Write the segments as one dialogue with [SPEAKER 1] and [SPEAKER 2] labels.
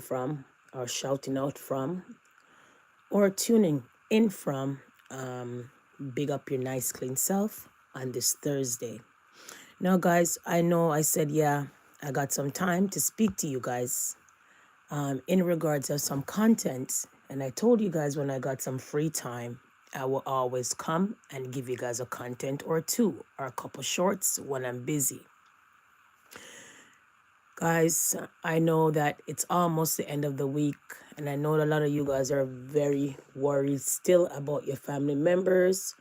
[SPEAKER 1] from, or shouting out from, or tuning in from. Big up your nice, clean self on this Thursday. Now, guys, I know I said, yeah, I got some time to speak to you guys in regards of some content. And I told you guys when I got some free time, I will always come and give you guys a content or two or a couple shorts when I'm busy. Guys, I know that it's almost the end of the week, and I know a lot of you guys are very worried still about your family members,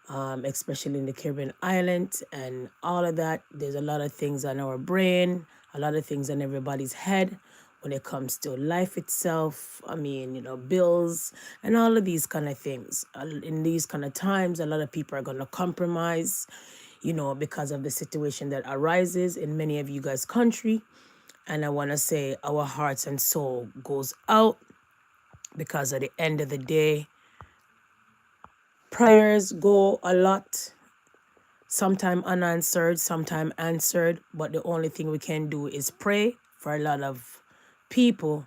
[SPEAKER 1] especially in the Caribbean island and all of that. There's a lot of things on our brain, a lot of things on everybody's head when it comes to life itself. I mean, bills and all of these kind of things. In these kind of times, a lot of people are going to compromise, because of the situation that arises in many of you guys' country. And I want to say our hearts and soul goes out, because at the end of the day, prayers go a lot, sometime unanswered, sometime answered. But the only thing we can do is pray for a lot of people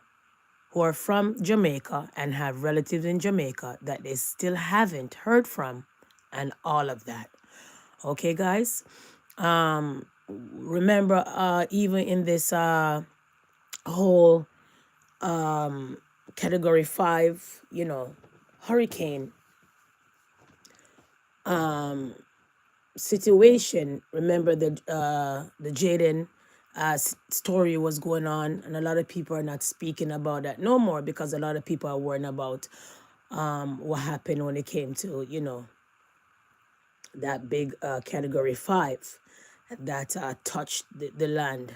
[SPEAKER 1] who are from Jamaica and have relatives in Jamaica that they still haven't heard from, and all of that. Okay, guys? Remember, even in this whole category 5, hurricane situation, remember the Jaden story was going on, and a lot of people are not speaking about that no more, because a lot of people are worrying about what happened when it came to that big category 5 that touched the land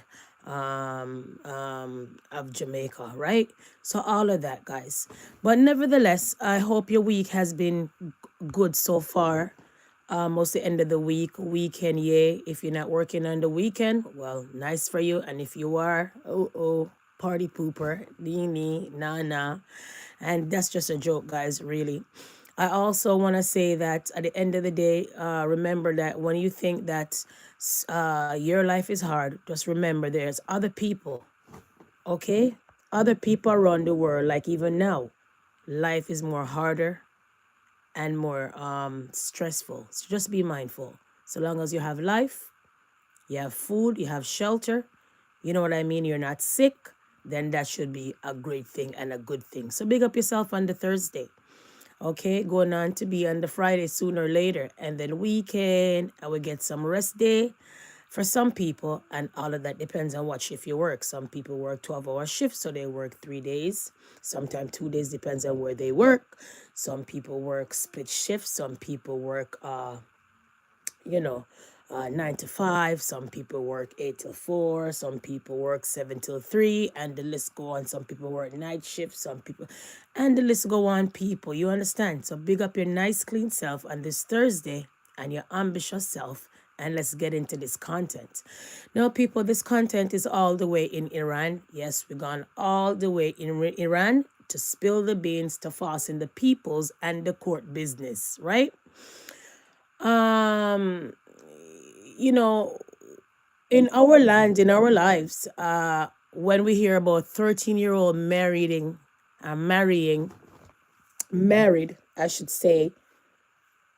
[SPEAKER 1] of Jamaica, right? So all of that, guys. But nevertheless, I hope your week has been good so far. Almost the end of the weekend, yay. If you're not working on the weekend, well, nice for you. And if you are, party pooper, nee, nah. And that's just a joke, guys, really. I also want to say that at the end of the day, remember that when you think that your life is hard, just remember there's other people, okay? Other people around the world, like even now, life is more harder and more stressful. So just be mindful. So long as you have life, you have food, you have shelter, you know what I mean? You're not sick, then that should be a great thing and a good thing. So big up yourself on the Thursday. Okay, going on to be on the Friday sooner or later, and then weekend, I will get some rest day for some people, and all of that depends on what shift you work. Some people work 12-hour shifts, so they work 3 days, sometimes 2 days, depends on where they work. Some people work split shifts, some people work you know 9 to 5, some people work 8 till 4, some people work 7 till 3, and the list go on. Some people work night shifts, some people, and the list go on, people, you understand? So big up your nice clean self on this Thursday and your ambitious self, and let's get into this content. Now, people, this content is all the way in Iran. Yes, we're gone all the way in Iran to spill the beans, to fasten the peoples and the court business, right? You know, in our land, in our lives, when we hear about 13-year-old married, I should say,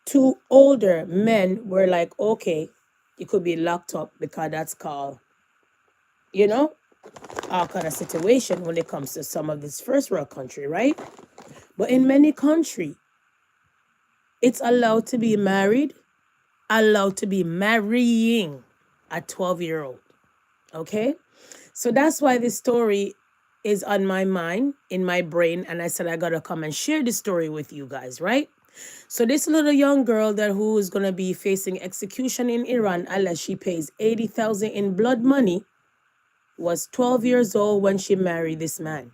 [SPEAKER 1] two older men, we're like, okay, you could be locked up, because that's called, all kind of situation when it comes to some of this first world country, right? But in many country, it's allowed to be married, allowed to be marrying a 12-year-old. Okay? So that's why this story is on my mind, in my brain, and I said I gotta come and share this story with you guys, right? So this little young girl that who is gonna be facing execution in Iran unless she pays 80,000 in blood money was 12 years old when she married this man.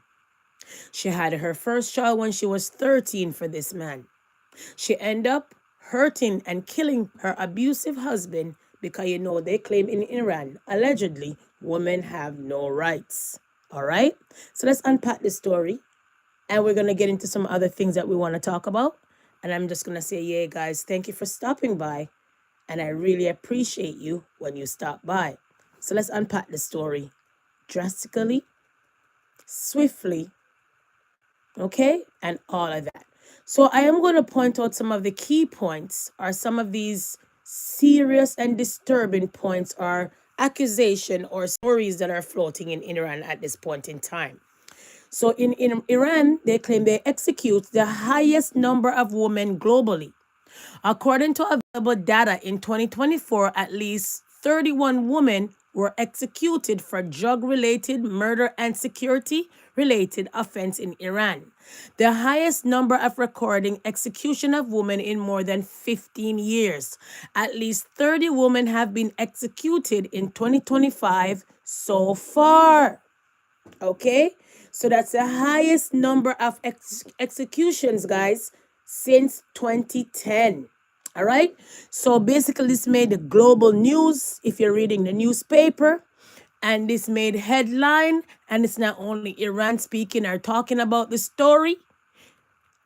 [SPEAKER 1] She had her first child when she was 13 for this man. She ended up hurting and killing her abusive husband, because they claim in Iran, allegedly, women have no rights. All right? So let's unpack this story, and we're going to get into some other things that we want to talk about. And I'm just going to say, yeah, guys, thank you for stopping by, and I really appreciate you when you stop by. So let's unpack the story drastically swiftly, okay, and all of that. So I am going to point out some of the key points, or some of these serious and disturbing points, or accusation or stories that are floating in Iran at this point in time. So in Iran, they claim they execute the highest number of women globally. According to available data in 2024, at least 31 women were executed for drug-related murder and security-related offense in Iran, the highest number of recording execution of women in more than 15 years. At least 30 women have been executed in 2025 so far. Okay, so that's the highest number of executions, guys, since 2010. All right, so basically this made the global news if you're reading the newspaper, and this made headline. And it's not only Iran speaking or talking about the story.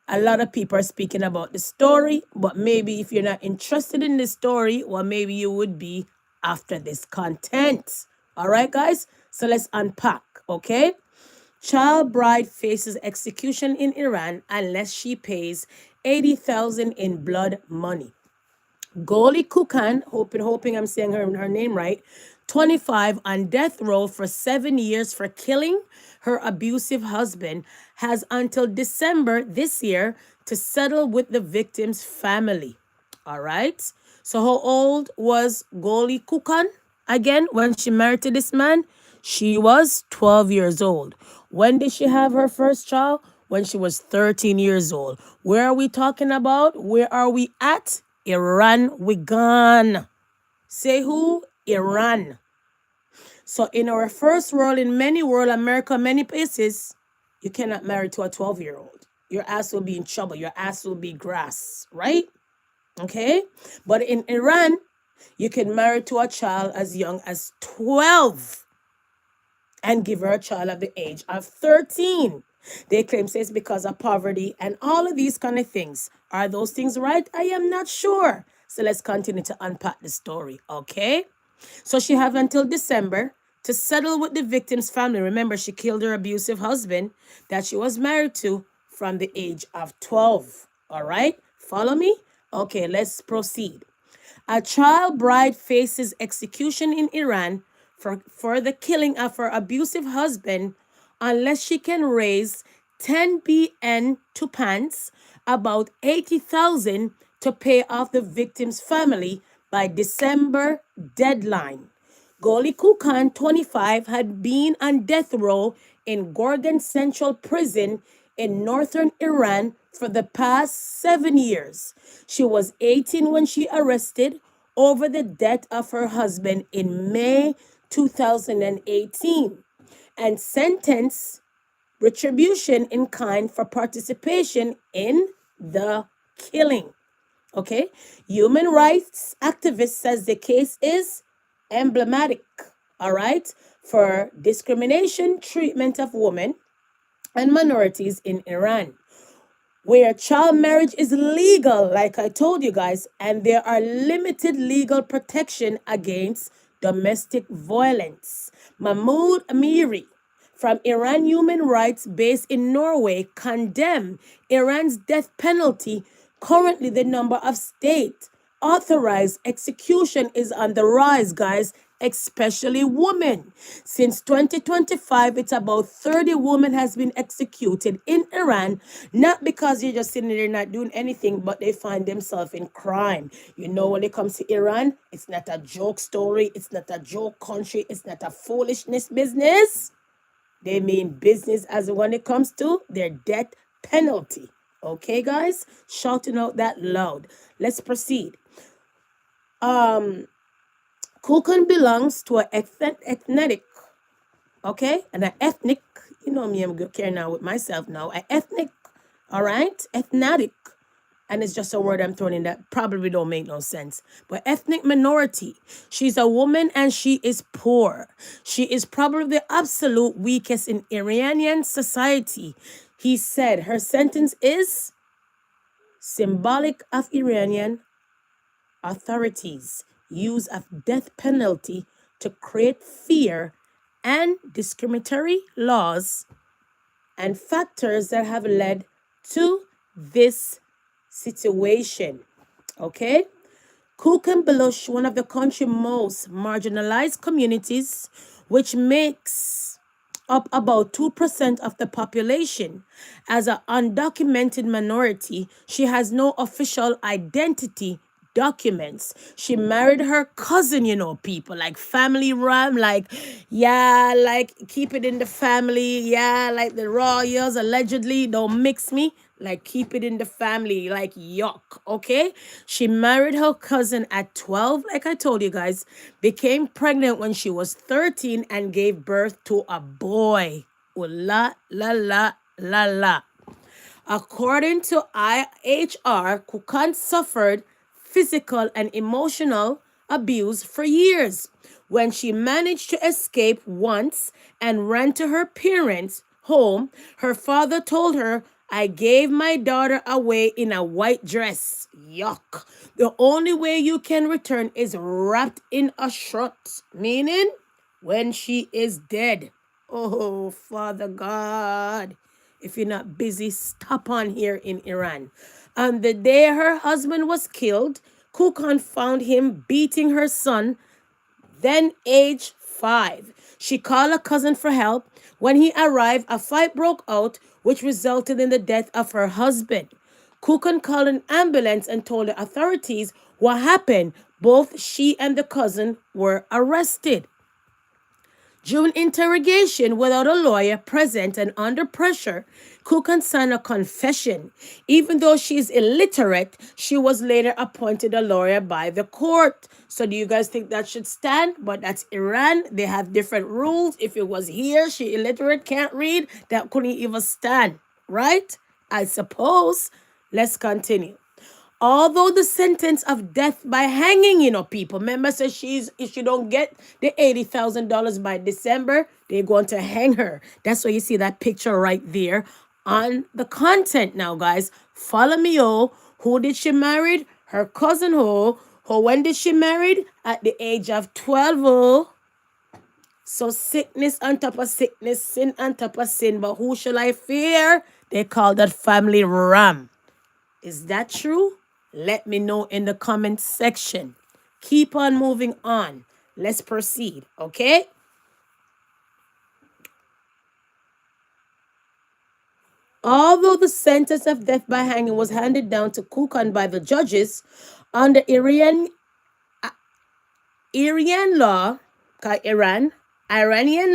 [SPEAKER 1] A lot of people are speaking about the story, but maybe if you're not interested in the story, well, maybe you would be after this content. All right, guys, so let's unpack. Okay, child bride faces execution in Iran unless she pays 80,000 in blood money. Goli Kukan, hoping I'm saying her name right, 25, on death row for 7 years for killing her abusive husband, has until December this year to settle with the victim's family. All right. So how old was Goli Kukan again when she married to this man? She was 12 years old. When did she have her first child? When she was 13 years old. Where are we talking about? Where are we at? Iran, we gone. Say who? Iran. So in our first world, in many world, America, many places, you cannot marry to a 12-year-old. Your ass will be in trouble. Your ass will be grass, right? Okay? But in Iran, you can marry to a child as young as 12 and give her a child at the age of 13. They claim it's because of poverty and all of these kind of things. Are those things right? I am not sure. So let's continue to unpack the story, okay? So she have until December to settle with the victim's family. Remember, she killed her abusive husband that she was married to from the age of 12. All right? Follow me? Okay, let's proceed. A child bride faces execution in Iran for the killing of her abusive husband unless she can raise 10 BN to pants, about 80,000, to pay off the victim's family by December deadline. Goli Kukan, 25, had been on death row in Gorgan Central Prison in northern Iran for the past 7 years. She was 18 when she arrested over the death of her husband in May 2018 and sentenced retribution in kind for participation in the killing. Okay, human rights activist says the case is emblematic, all right, for discrimination treatment of women and minorities in Iran, where child marriage is legal, like I told you guys, and there are limited legal protection against domestic violence. Mahmoud Amiri from Iran Human Rights based in Norway condemned Iran's death penalty. Currently, the number of state authorized execution is on the rise, guys, especially women. Since 2025, it's about 30 women has been executed in Iran, not because you're just sitting there not doing anything, but they find themselves in crime. You know, when it comes to Iran, it's not a joke story, it's not a joke country, it's not a foolishness business. They mean business as when it comes to their death penalty. Okay, guys? Shouting out that loud. Let's proceed. Kukan belongs to an ethnic, okay? And an ethnic, you know me, I'm carrying on with myself now. An ethnic, all right? Ethnic. And it's just a word I'm throwing in that probably don't make no sense. But ethnic minority. She's a woman and she is poor. She is probably the absolute weakest in Iranian society. He said her sentence is symbolic of Iranian authorities' use of death penalty to create fear and discriminatory laws and factors that have led to this situation. Okay? Cook and Belush, one of the country's most marginalized communities, which makes up about 2% of the population. As an undocumented minority, she has no official identity documents. She married her cousin, people like family ram, like, yeah, like keep it in the family, yeah, like the royals allegedly, don't mix me. Like, keep it in the family, like, yuck, okay? She married her cousin at 12, like I told you guys, became pregnant when she was 13, and gave birth to a boy. Oh, la, la, la, la, la. According to IHR, Kukan suffered physical and emotional abuse for years. When she managed to escape once and ran to her parents' home, her father told her, "I gave my daughter away in a white dress." Yuck. The only way you can return is wrapped in a shirt, meaning when she is dead. Oh, Father God. If you're not busy, stop on here in Iran. On the day her husband was killed, Kukan found him beating her son, then age 5. She called a cousin for help. When he arrived, a fight broke out, which resulted in the death of her husband. Kukan called an ambulance and told the authorities what happened. Both she and the cousin were arrested. During interrogation without a lawyer present and under pressure, Kukan signed a confession. Even though she is illiterate, she was later appointed a lawyer by the court. So do you guys think that should stand? But that's Iran. They have different rules. If it was here, she illiterate, can't read, that couldn't even stand, right? I suppose. Let's continue. Although the sentence of death by hanging, people, remember, says if she don't get the $80,000 by December, they're going to hang her. That's why you see that picture right there on the content. Now, guys, follow me. Oh, who did she marry? Her cousin. When did she marry? At the age of 12. Oh. So sickness on top of sickness, sin on top of sin. But who shall I fear? They call that family ram. Is that true? Let me know in the comment section. Keep on moving on. Let's proceed, okay? Although the sentence of death by hanging was handed down to Kukan by the judges, under Iranian Iranian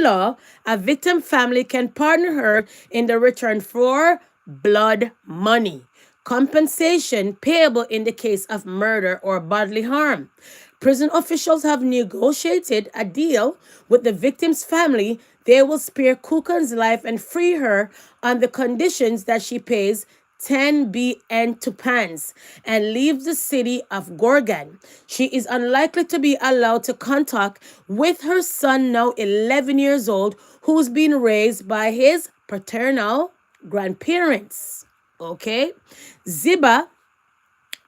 [SPEAKER 1] law, a victim family can pardon her in the return for blood money, compensation payable in the case of murder or bodily harm. Prison officials have negotiated a deal with the victim's family. They will spare Kukan's life and free her on the conditions that she pays 10 BN to Pans and leaves the city of Gorgan. She is unlikely to be allowed to contact with her son, now 11 years old, who's been raised by his paternal grandparents. Okay? Ziba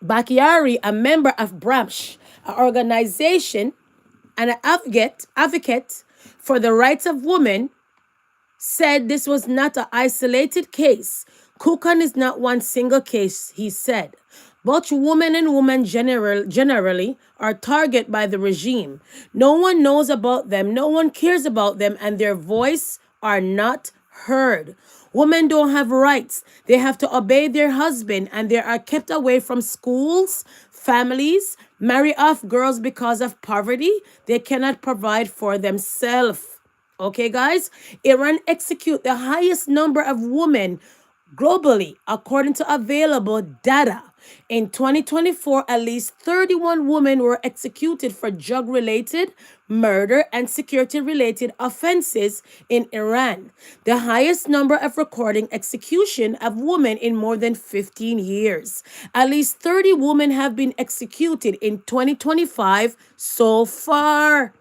[SPEAKER 1] Bakiari, a member of Bramsh, an organization and an advocate for the rights of women, said this was not an isolated case. Kukan is not one single case, he said. Both women and women generally are targeted by the regime. No one knows about them, no one cares about them, and their voice are not heard. Women don't have rights. They have to obey their husband, and they are kept away from schools, families, marry off girls because of poverty. They cannot provide for themselves. Okay, guys? Iran execute the highest number of women globally, according to available data. In 2024, at least 31 women were executed for drug-related, murder, and security-related offenses in Iran, the highest number of recording execution of women in more than 15 years. At least 30 women have been executed in 2025 so far.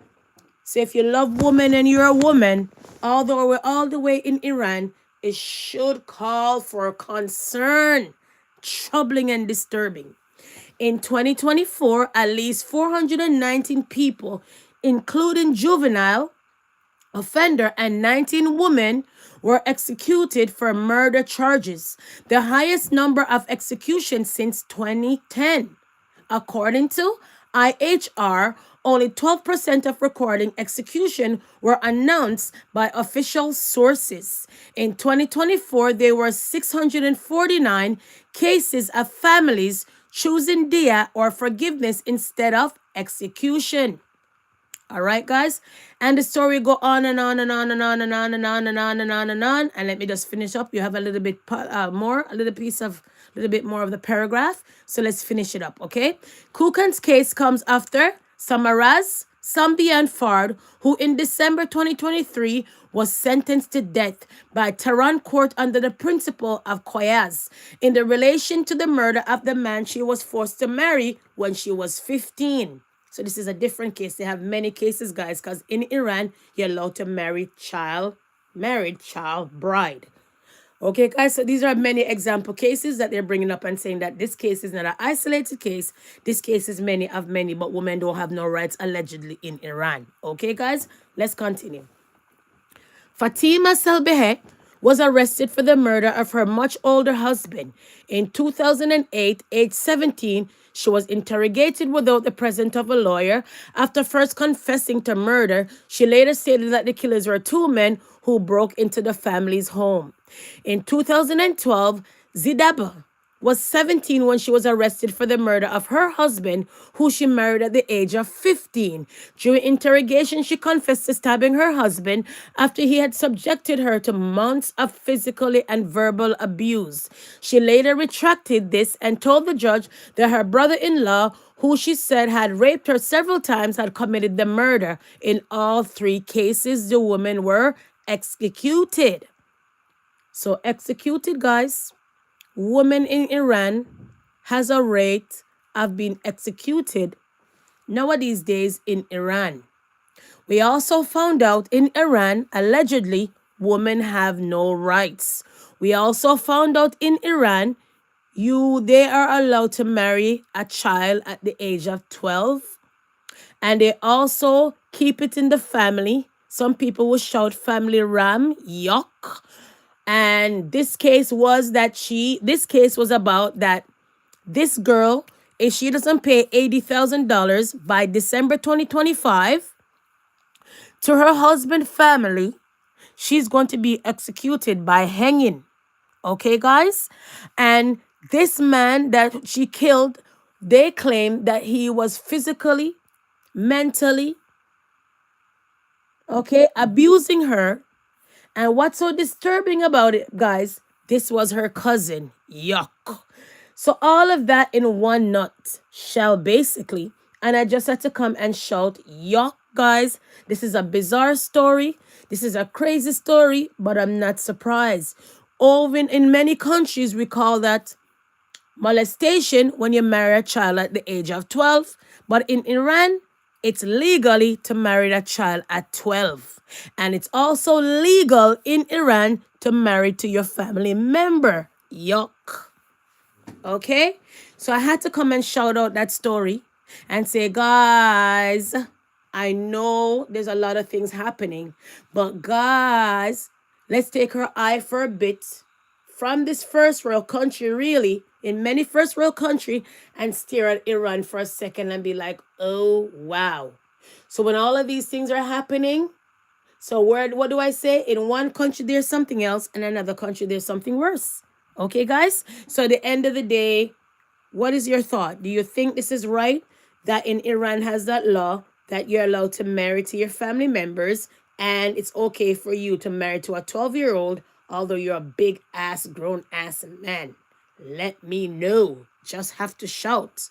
[SPEAKER 1] So if you love women and you're a woman, although we're all the way in Iran, it should call for concern. Troubling and disturbing. In 2024, at least 419 people, including juvenile, offender and 19 women were executed for murder charges, the highest number of executions since 2010. According to IHR, only 12% of recording execution were announced by official sources. In 2024, there were 649 cases of families choosing dia or forgiveness instead of execution. All right, guys. And the story go on and on and on and on and on and on and on and on and on. And let me just finish up. You have a little bit more, a little bit more of the paragraph. So let's finish it up, okay? Kukan's case comes after Samaraz Sambian Fard, who in December 2023 was sentenced to death by Tehran court under the principle of Koyaz in the relation to the murder of the man she was forced to marry when she was 15. So this is a different case. They have many cases, guys, because in Iran, you're allowed to married child bride. Okay, guys, so these are many example cases that they're bringing up and saying that this case is not an isolated case. This case is many of many, but women don't have no rights allegedly in Iran. Okay, guys, let's continue. Fatima Salbehe was arrested for the murder of her much older husband. In 2008, age 17, she was interrogated without the presence of a lawyer. After first confessing to murder, she later stated that the killers were two men who broke into the family's home. In 2012, Zidaba was 17 when she was arrested for the murder of her husband, who she married at the age of 15. During interrogation, she confessed to stabbing her husband after he had subjected her to months of physical and verbal abuse. She later retracted this and told the judge that her brother-in-law, who she said had raped her several times, had committed the murder. In all three cases, the women were executed. So executed, guys. Women in Iran has a rate of being executed nowadays days in Iran. We also found out in Iran, allegedly, women have no rights. We also found out in Iran, they are allowed to marry a child at the age of 12. And they also keep it in the family. Some people will shout family ram, yuck. And this case was about that this girl, if she doesn't pay $80,000 by December 2025 to her husband's family, she's going to be executed by hanging. Okay, guys? And this man that she killed, they claim that he was physically, mentally, abusing her. And what's so disturbing about it, guys, this was her cousin. Yuck. So all of that in one nutshell, basically. And I just had to come and shout, yuck, guys. This is a bizarre story. This is a crazy story, but I'm not surprised. Even in many countries, we call that molestation when you marry a child at the age of 12. But in Iran, it's legally to marry a child at 12. And it's also legal in Iran to marry to your family member. Yuck. Okay? So I had to come and shout out that story and say, guys, I know there's a lot of things happening, but guys, let's take our eye for a bit from this first world country, really, in many first world country, and stare at Iran for a second and be like, oh, wow. So when all of these things are happening, so what do I say? In one country, there's something else. In another country, there's something worse. Okay, guys? So at the end of the day, what is your thought? Do you think this is right that in Iran has that law that you're allowed to marry to your family members and it's okay for you to marry to a 12-year-old, although you're a big ass, grown ass man? Let me know. Just have to shout.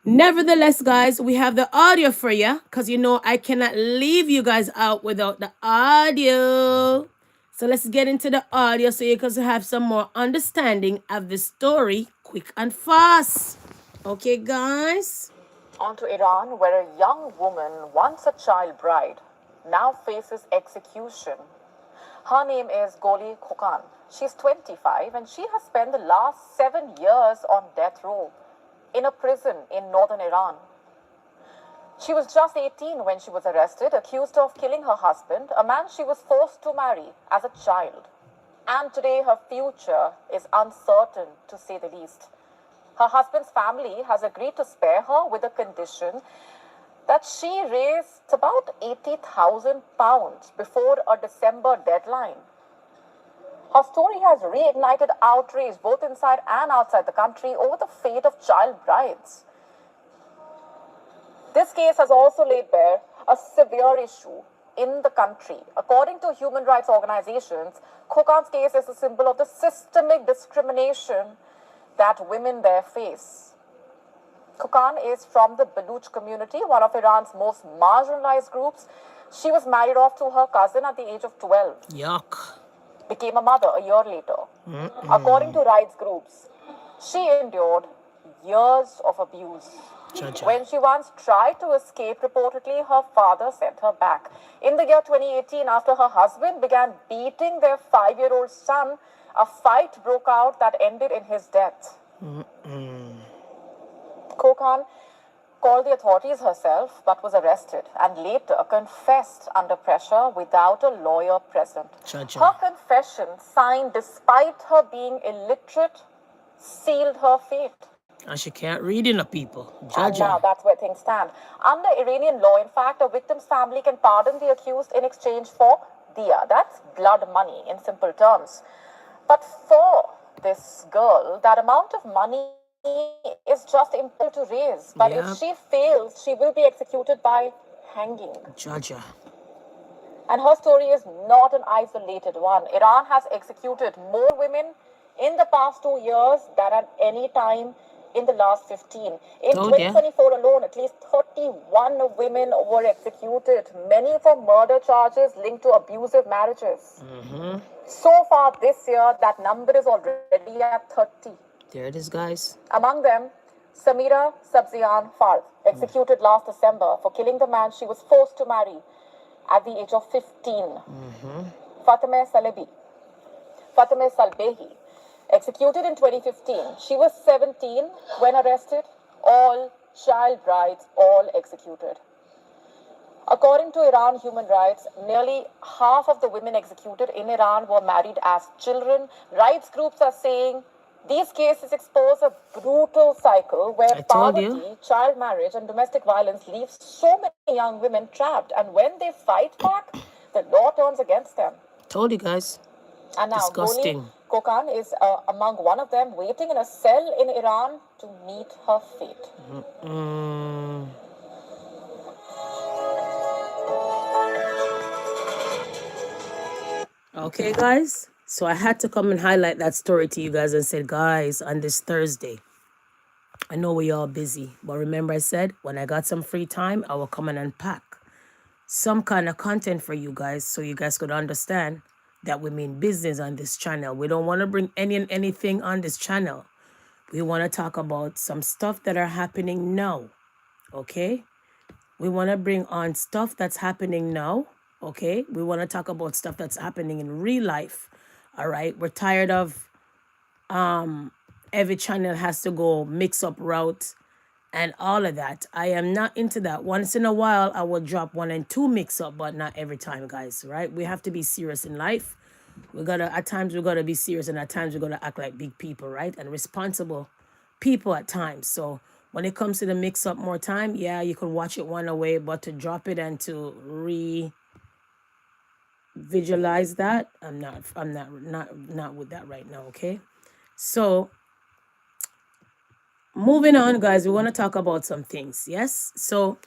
[SPEAKER 1] Nevertheless, guys, we have the audio for you because you know I cannot leave you guys out without the audio. So let's get into the audio so you can have some more understanding of the story quick and fast. Okay, guys?
[SPEAKER 2] On to Iran, where a young woman, once a child bride, now faces execution. Her name is Goli Kokan. She's 25 and she has spent the last 7 years on death row in a prison in northern Iran. She was just 18 when she was arrested, accused of killing her husband, a man she was forced to marry as a child. And today her future is uncertain, to say the least. Her husband's family has agreed to spare her with a condition that she raised about £80,000 before a December deadline. Her story has reignited outrage both inside and outside the country over the fate of child brides. This case has also laid bare a severe issue in the country. According to human rights organizations, Khokan's case is a symbol of the systemic discrimination that women there face. Khokan is from the Baluch community, one of Iran's most marginalized groups. She was married off to her cousin at the age of 12.
[SPEAKER 1] Yuck.
[SPEAKER 2] Became a mother a year later. According to rights groups, she endured years of abuse. When she once tried to escape, reportedly, her father sent her back. In the year 2018, after her husband began beating their 5-year-old son, a fight broke out that ended in his death. Khokan called the authorities herself but was arrested and later confessed under pressure without a lawyer present. Her confession, signed despite her being illiterate, sealed her fate.
[SPEAKER 1] And she can't read enough people.
[SPEAKER 2] And now that's where things stand. Under Iranian law, in fact, a victim's family can pardon the accused in exchange for diya. That's blood money in simple terms. But for this girl, that amount of money is just impossible to raise. But if she fails, she will be executed by hanging. And her story is not an isolated one. Iran has executed more women in the past 2 years than at any time in the last 15. In 2024 alone, at least 31 women were executed, many for murder charges linked to abusive marriages. So far this year, that number is already at 30.
[SPEAKER 1] There it is, guys.
[SPEAKER 2] Among them, Samira Sabzian Fard, executed last December for killing the man she was forced to marry at the age of 15. Fatemeh Salbehi, executed in 2015. She was 17 when arrested. All child brides, all executed. According to Iran Human Rights, nearly half of the women executed in Iran were married as children. Rights groups are saying these cases expose a brutal cycle where poverty, child marriage, and domestic violence leave so many young women trapped. And when they fight back, the law turns against them.
[SPEAKER 1] Told you guys.
[SPEAKER 2] And now,
[SPEAKER 1] disgusting.
[SPEAKER 2] Khokan is among one of them, waiting in a cell in Iran to meet her fate.
[SPEAKER 1] Okay, guys. So I had to come and highlight that story to you guys and said, guys, on this Thursday, I know we all busy, but remember I said when I got some free time, I will come and unpack some kind of content for you guys so you guys could understand that we mean business on this channel. We don't want to bring any and anything on this channel. We want to talk about some stuff that are happening now, okay? We want to bring on stuff that's happening now, okay? We want to talk about stuff that's happening in real life, all right? We're tired of every channel has to go mix up route and all of that. I am not into that. Once in a while, I will drop 1 and 2 mix up, but not every time, guys, right? We have to be serious in life. At times we gotta be serious, and at times we gotta act like big people, right? And responsible people at times. So when it comes to the mix up more time, yeah, you could watch it one away, but to drop it and to visualize that, I'm not with that right now, okay? So moving on, guys, we want to talk about some things. Yes, so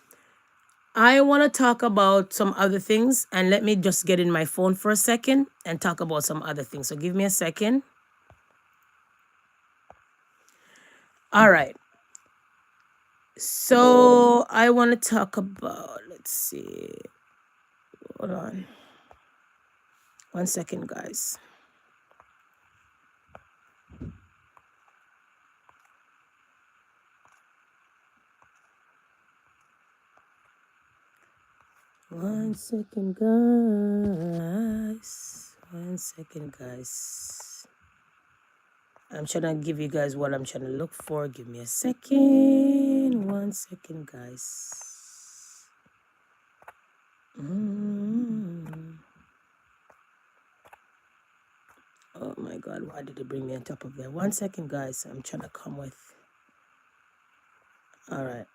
[SPEAKER 1] I want to talk about some other things, and let me just get in my phone for a second and talk about some other things. So give me a second. All right. So I want to talk about, let's see. Hold on. 1 second, guys. One second, guys. I'm trying to give you guys what I'm trying to look for. Give me a second. 1 second, guys. Mm. Oh my God, why did it bring me on top of there? 1 second, guys. I'm trying to come with. All right.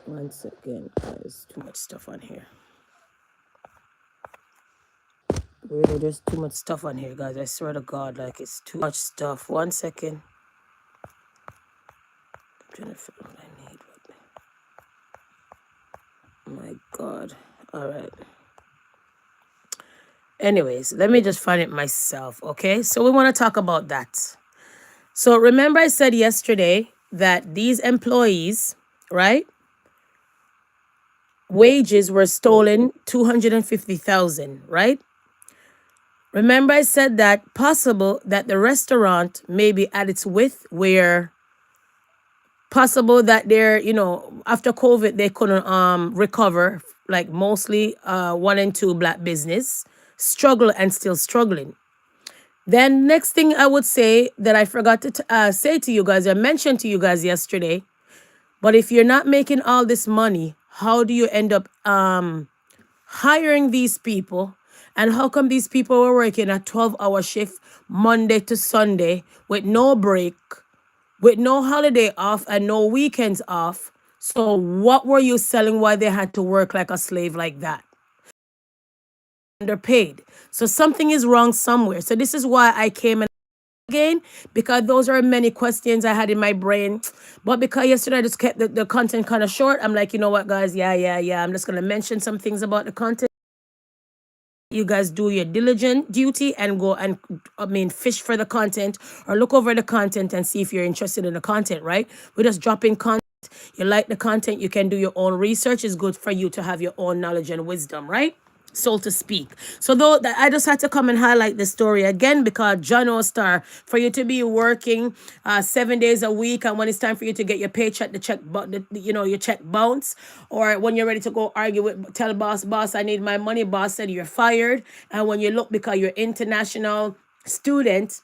[SPEAKER 1] 1 second. There's too much stuff on here. Really, there's too much stuff on here, guys. I swear to God, like it's too much stuff. 1 second. I'm trying to figure out what I need. My God. All right. Anyways, let me just find it myself, okay? So we want to talk about that. So remember I said yesterday that these employees, right? Wages were stolen 250,000, right? Remember I said that possible that the restaurant may be at its width where possible that they're, after COVID they couldn't recover, like mostly 1 and 2 black business struggle and still struggling. Then next thing I would say that I forgot to say to you guys, I mentioned to you guys yesterday, but if you're not making all this money, how do you end up hiring these people? And how come these people were working a 12-hour shift Monday to Sunday with no break, with no holiday off and no weekends off? So what were you selling why they had to work like a slave like that? Underpaid. So something is wrong somewhere. So this is why I came and again, because those are many questions I had in my brain. But because yesterday I just kept the content kind of short, I'm like, you know what, guys? Yeah. I'm just going to mention some things about the content. You guys do your diligent duty and go and, fish for the content or look over the content and see if you're interested in the content, right? We're just dropping content. You like the content, you can do your own research. It's good for you to have your own knowledge and wisdom, right? So to speak. So though that I just had to come and highlight this story again because John O'Star, for you to be working 7 days a week, and when it's time for you to get your paycheck, the check, your check bounce, or when you're ready to go argue with, tell boss, I need my money. Boss said you're fired, and when you look because you're international student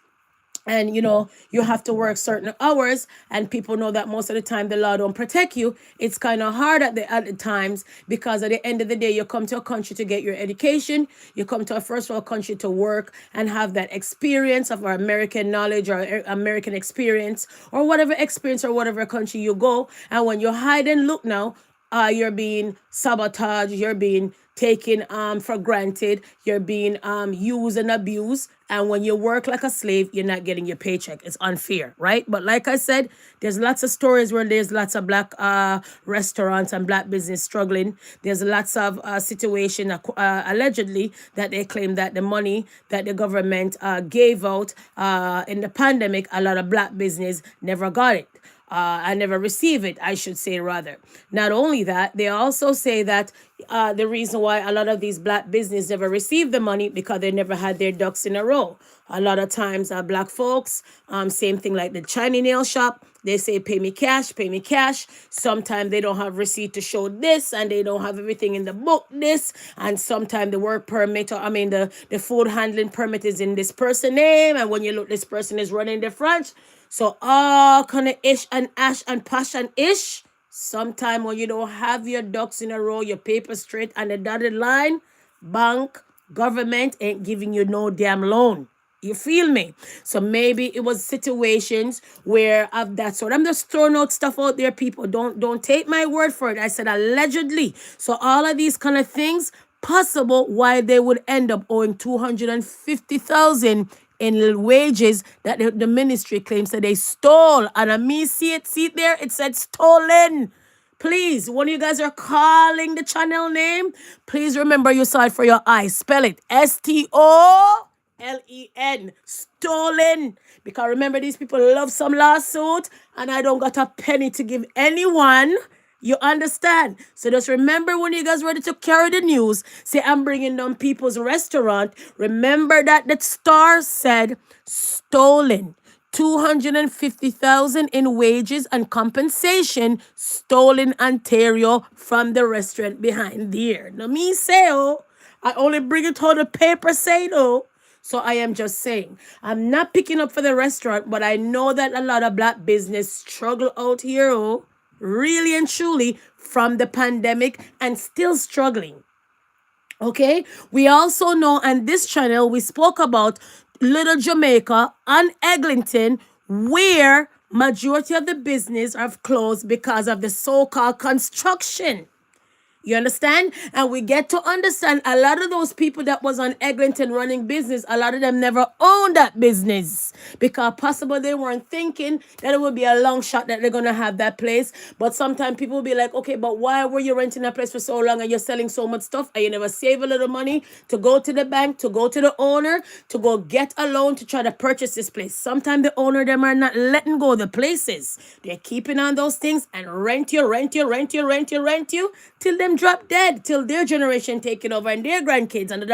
[SPEAKER 1] and you have to work certain hours and people know that most of the time the law don't protect you, it's kind of hard at the times because at the end of the day you come to a country to get your education, you come to a first world country to work and have that experience of our American knowledge or American experience or whatever experience or whatever country you go, and when you hide and look now, you're being sabotaged, you're being taken for granted, you're being used and abused, and when you work like a slave, you're not getting your paycheck. It's unfair, right? But like I said, there's lots of stories where there's lots of black restaurants and black business struggling. There's lots of situation allegedly that they claim that the money that the government gave out in the pandemic, a lot of black business never got it. I never receive it, I should say rather. Not only that, they also say that the reason why a lot of these black business never receive the money because they never had their ducks in a row. A lot of times, black folks, same thing like the Chinese nail shop, they say, pay me cash, pay me cash. Sometimes they don't have receipt to show this and they don't have everything in the book this. And sometimes the work permit, or the food handling permit is in this person's name. And when you look, this person is running the front. So all kind of ish and ash and pash and ish. Sometime when you don't have your ducks in a row, your paper straight and the dotted line, bank, government ain't giving you no damn loan. You feel me? So maybe it was situations where of that sort. I'm just throwing out stuff out there, people. Don't take my word for it. I said allegedly. So all of these kind of things possible why they would end up owing 250,000 in wages that the ministry claims that they stole. And me see it there, it said stolen. Please, when you guys are calling the channel name, please remember you saw it for your eyes. Spell it STOLEN. Stolen. Because remember, these people love some lawsuit, and I don't got a penny to give anyone. You understand? So just remember when you guys ready to carry the news, say I'm bringing down people's restaurant. Remember that the star said stolen. 250,000 in wages and compensation stolen Ontario from the restaurant behind there. Now me say, oh, I only bring it how the paper say, oh. So I am just saying, I'm not picking up for the restaurant, but I know that a lot of black business struggle out here, oh. really and truly, from the pandemic and still struggling. Okay, we also know on this channel we spoke about Little Jamaica and Eglinton, where majority of the business have closed because of the so-called construction. You understand? And we get to understand a lot of those people that was on Eglinton running business, a lot of them never owned that business because possible they weren't thinking that it would be a long shot that they're going to have that place. But sometimes people will be like, okay, but why were you renting that place for so long and you're selling so much stuff and you never save a little money to go to the bank, to go to the owner, to go get a loan to try to purchase this place? Sometimes the owner them are not letting go of the places. They're keeping on those things and rent you till them drop dead, till their generation take it over and their grandkids and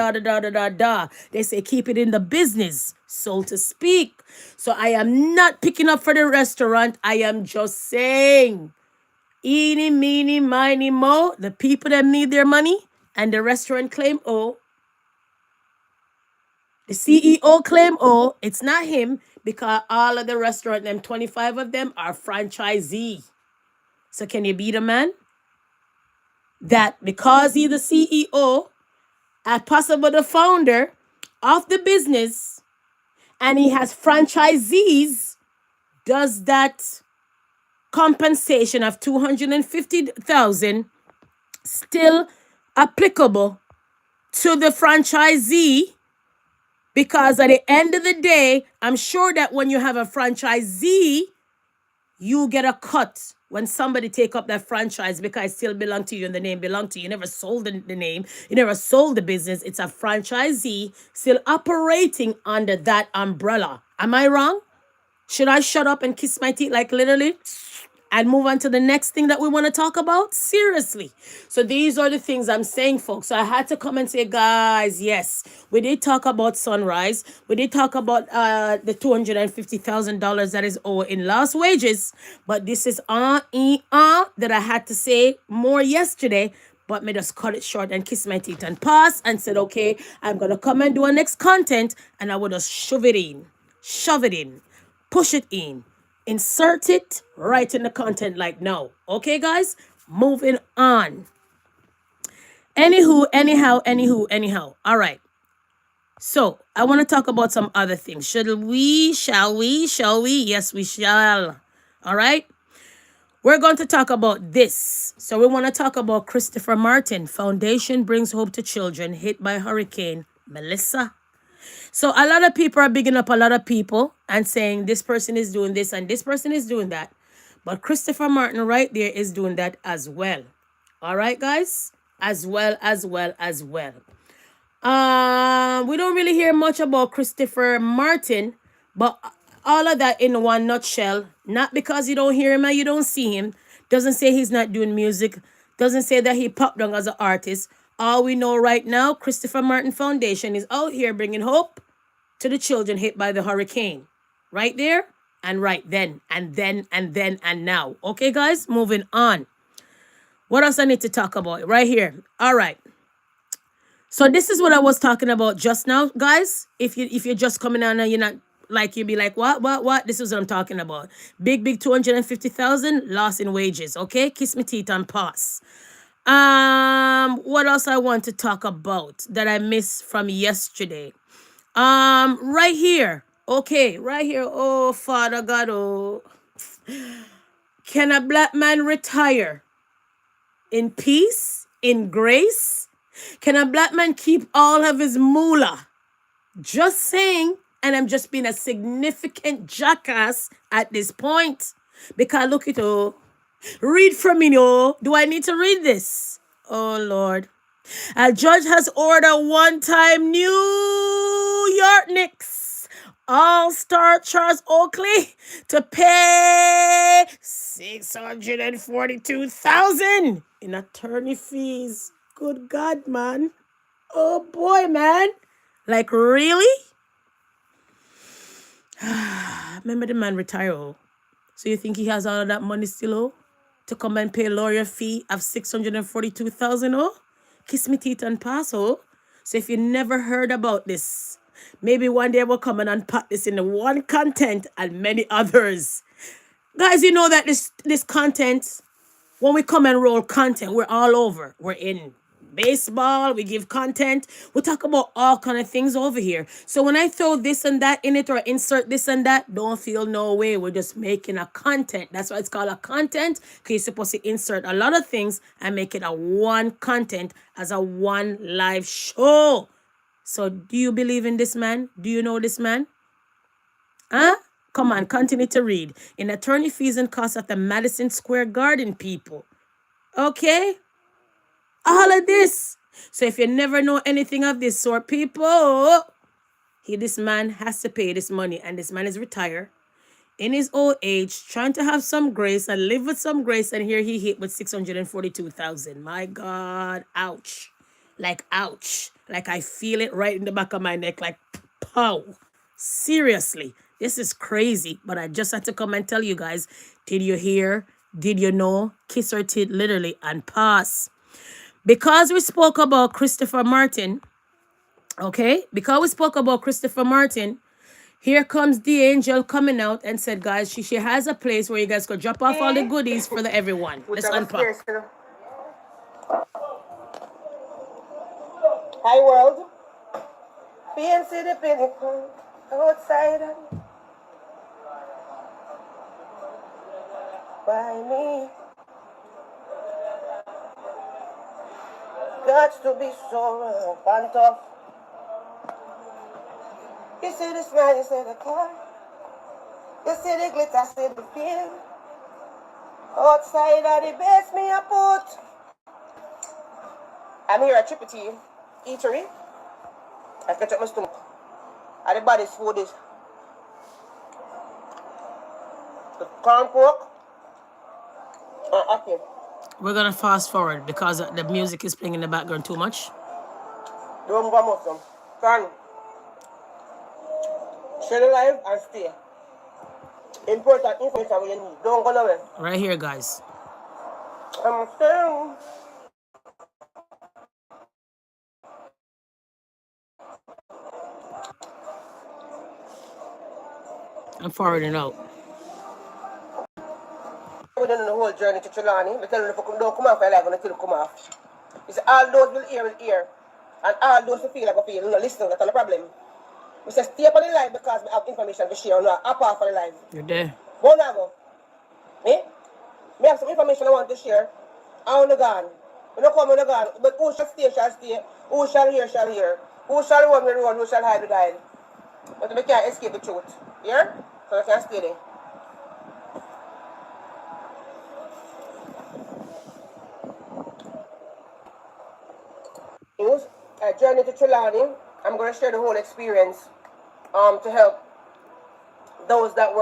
[SPEAKER 1] da. They say keep it in the business, so to speak. So I am not picking up for the restaurant. I am just saying, eeny, meeny, miny, mo, the people that need their money and the restaurant claim, oh, the CEO claim, oh, it's not him because all of the restaurant, them 25 of them are franchisee. So can you be the man? That because he's the CEO and possible the founder of the business and he has franchisees, does that compensation of 250,000 still applicable to the franchisee? Because at the end of the day, I'm sure that when you have a franchisee, you get a cut when somebody take up that franchise because it still belong to you and the name belong to you. You never sold the name. You never sold the business. It's a franchisee still operating under that umbrella. Am I wrong? Should I shut up and kiss my teeth like literally and move on to the next thing that we want to talk about? Seriously. So these are the things I'm saying, folks. So I had to come and say, guys, yes, we did talk about Sunrise. We did talk about the $250,000 that is owed in lost wages. But this is that I had to say more yesterday. But me just cut it short and kiss my teeth and pass and said, okay, I'm going to come and do a next content. And I would just shove it in, push it in, insert it right in the content like now. Okay, guys, moving on. Anyhow. All right. So I want to talk about some other things. Should we? Shall we? Shall we? Yes, we shall. All right. We're going to talk about this. So we want to talk about Christopher Martin. Foundation brings hope to children hit by Hurricane Melissa. So a lot of people are bigging up a lot of people and saying this person is doing this and this person is doing that. But Christopher Martin right there is doing that as well. All right, guys? As well. We don't really hear much about Christopher Martin, but all of that in one nutshell, not because you don't hear him and you don't see him, doesn't say he's not doing music, doesn't say that he popped down as an artist. All we know right now, Christopher Martin Foundation is out here bringing hope to the children hit by the hurricane. Right there and right then and now. Okay, guys, moving on. What else I need to talk about? Right here. All right. So this is what I was talking about just now, guys. If you're just coming on and you're not like, you'll be like, what? This is what I'm talking about. Big 250,000 loss in wages. Okay, kiss me teeth and pass. What else I want to talk about that I missed from yesterday? Right here. Okay, right here. Oh, Father God. Oh, can a black man retire in peace, in grace? Can a black man keep all of his moolah? Just saying, and I'm just being a significant jackass at this point. Because look at oh. Read from me, no. Do I need to read this? Oh, Lord. A judge has ordered one-time New York Knicks All-Star Charles Oakley to pay $642,000 in attorney fees. Good God, man. Oh, boy, man. Like, really? Remember the man retired, oh. So you think he has all of that money still, oh? To come and pay a lawyer fee of $642,000, oh? Kiss me teeth and pass, oh. So if you never heard about this, maybe one day we'll come and unpack this in the one content and many others. Guys, you know that this content When we come and roll content, we're all over. We're in baseball, we give content, we talk about all kind of things over here. So when I throw this and that in it or insert this and that, don't feel no way. We're just making a content. That's why it's called a content, because you're supposed to insert a lot of things and make it a one content as a one live show. So do you believe in this man? Do you know this man? Huh? Come on, continue to read. In attorney fees and costs at the Madison Square Garden, people. Okay? All of this. So if you never know anything of this sort, people, this man has to pay this money, and this man is retired in his old age, trying to have some grace and live with some grace, and here he hit with 642,000. My God, ouch. Like ouch. Like I feel it right in the back of my neck, like pow. Seriously, this is crazy. But I just had to come and tell you guys, did you hear? Did you know? Kiss her tit literally and pass. Because we spoke about Christopher Martin, okay? Because we spoke about Christopher Martin, here comes the angel coming out and said, guys, she has a place where you guys could drop off all the goodies for everyone. Let's unpack.
[SPEAKER 3] Hi world. PNC the pinnacle outside and by me. Got to be so on top. You see the smile, you see the car. You see the glitter, see the feel. Outside of the base me a put. I'm here at Triple T Eatery. I catch up my stomach. And the body's food is the corn pork and apple.
[SPEAKER 1] We're going to fast forward because the music is playing in the background too much.
[SPEAKER 3] Don't move a muscle. Can share the live and stay. Important information when you need. Don't go nowhere.
[SPEAKER 1] Right here, guys.
[SPEAKER 3] I'm staying.
[SPEAKER 1] I'm forwarding out.
[SPEAKER 3] We done the whole journey to Trelawney. I tell you, if you don't come off, I like until you come off. You see, all those will hear. And all those who feel like I feel, you know, listen, that's not a problem. We say stay up on the live because we have information to share. No, up off on the live.
[SPEAKER 1] You're there.
[SPEAKER 3] Go now, go. Me? Me have some information I want to share. I want to gone. We don't come, we don't gone. But who shall stay, shall stay. Who shall hear, shall hear. Who shall run, will run. Who shall hide, will hide. But we can't escape the truth. Here? So we can stay there. News, a journey to Trelawney. I'm going to share the whole experience to help those that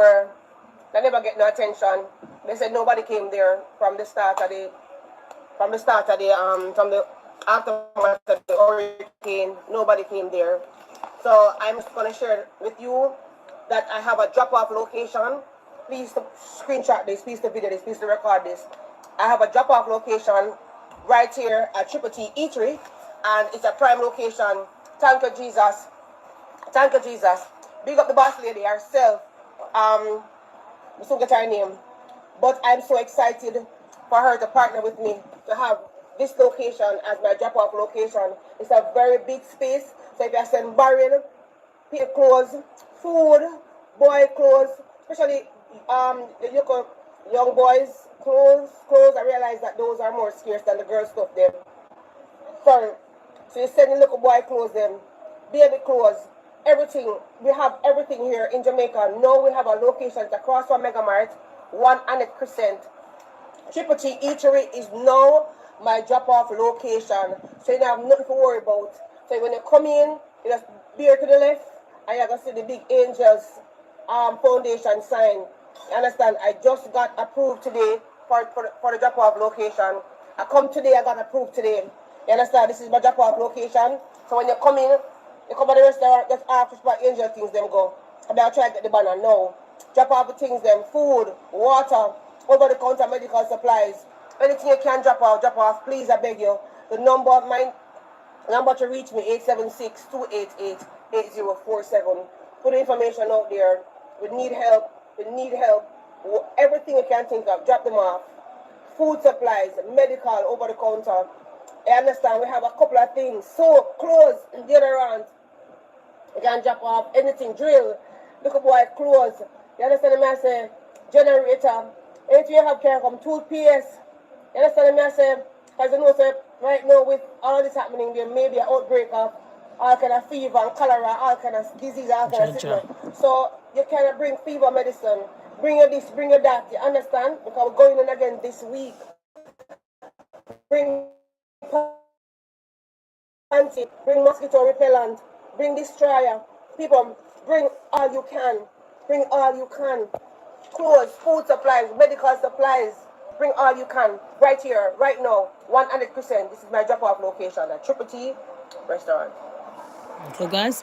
[SPEAKER 3] never get no attention. They said nobody came there from the aftermath of the hurricane. Nobody came there. So I'm just going to share with you that I have a drop-off location. Please screenshot this, please video this, please record this. I have a drop-off location right here at Triple T Eatery, and it's a prime location. Thank you, Jesus. Thank you, Jesus. Big up the boss lady herself. We still get her name. But I'm so excited for her to partner with me to have this location as my drop-off location. It's a very big space. So if you're sending barren, clothes, food, boy clothes, especially the local young boys clothes, I realize that those are more scarce than the girl stuff them. Sorry. So you're sending little boy clothes them, baby clothes, everything. We have everything here in Jamaica. Now we have a location across from Mega Mart, 100%. Triple T Eatery is now my drop-off location. So you don't have nothing to worry about. So when you come in, you just bear to the left, and you're going to see the big Angels Foundation sign. You understand? I just got approved today for the drop-off location. I come today, I got approved today. You understand? This is my drop-off location. So when you come in, you come to the restaurant, just ask for spot Angel things, them go. And I'll try to get the banner now. Drop off the things, them food, water, over-the-counter medical supplies. Anything you can drop off, please, I beg you. The number to reach me, 876-288-8047. Put the information out there. We need help. Everything you can think of, drop them off. food supplies, medical, over the counter. I understand we have a couple of things. Soap, clothes, deodorant. You can drop off anything, drill, look at boy clothes. You understand me I say? Generator. Anything you have can come, toothpaste. You understand me I say? Because you know, say, right now with all of this happening, there may be an outbreak of all kind of fever and cholera, all kind of disease, all kind of sickness. So you cannot bring fever medicine. Bring you this, bring you that. You understand? Because we're going in again this week. Bring panty, bring mosquito repellent, bring destroyer. People, bring all you can. Bring all you can. Clothes, food supplies, medical supplies. Bring all you can. Right here, right now, 100%. This is my drop-off location at Triple T Restaurant.
[SPEAKER 1] Okay, guys.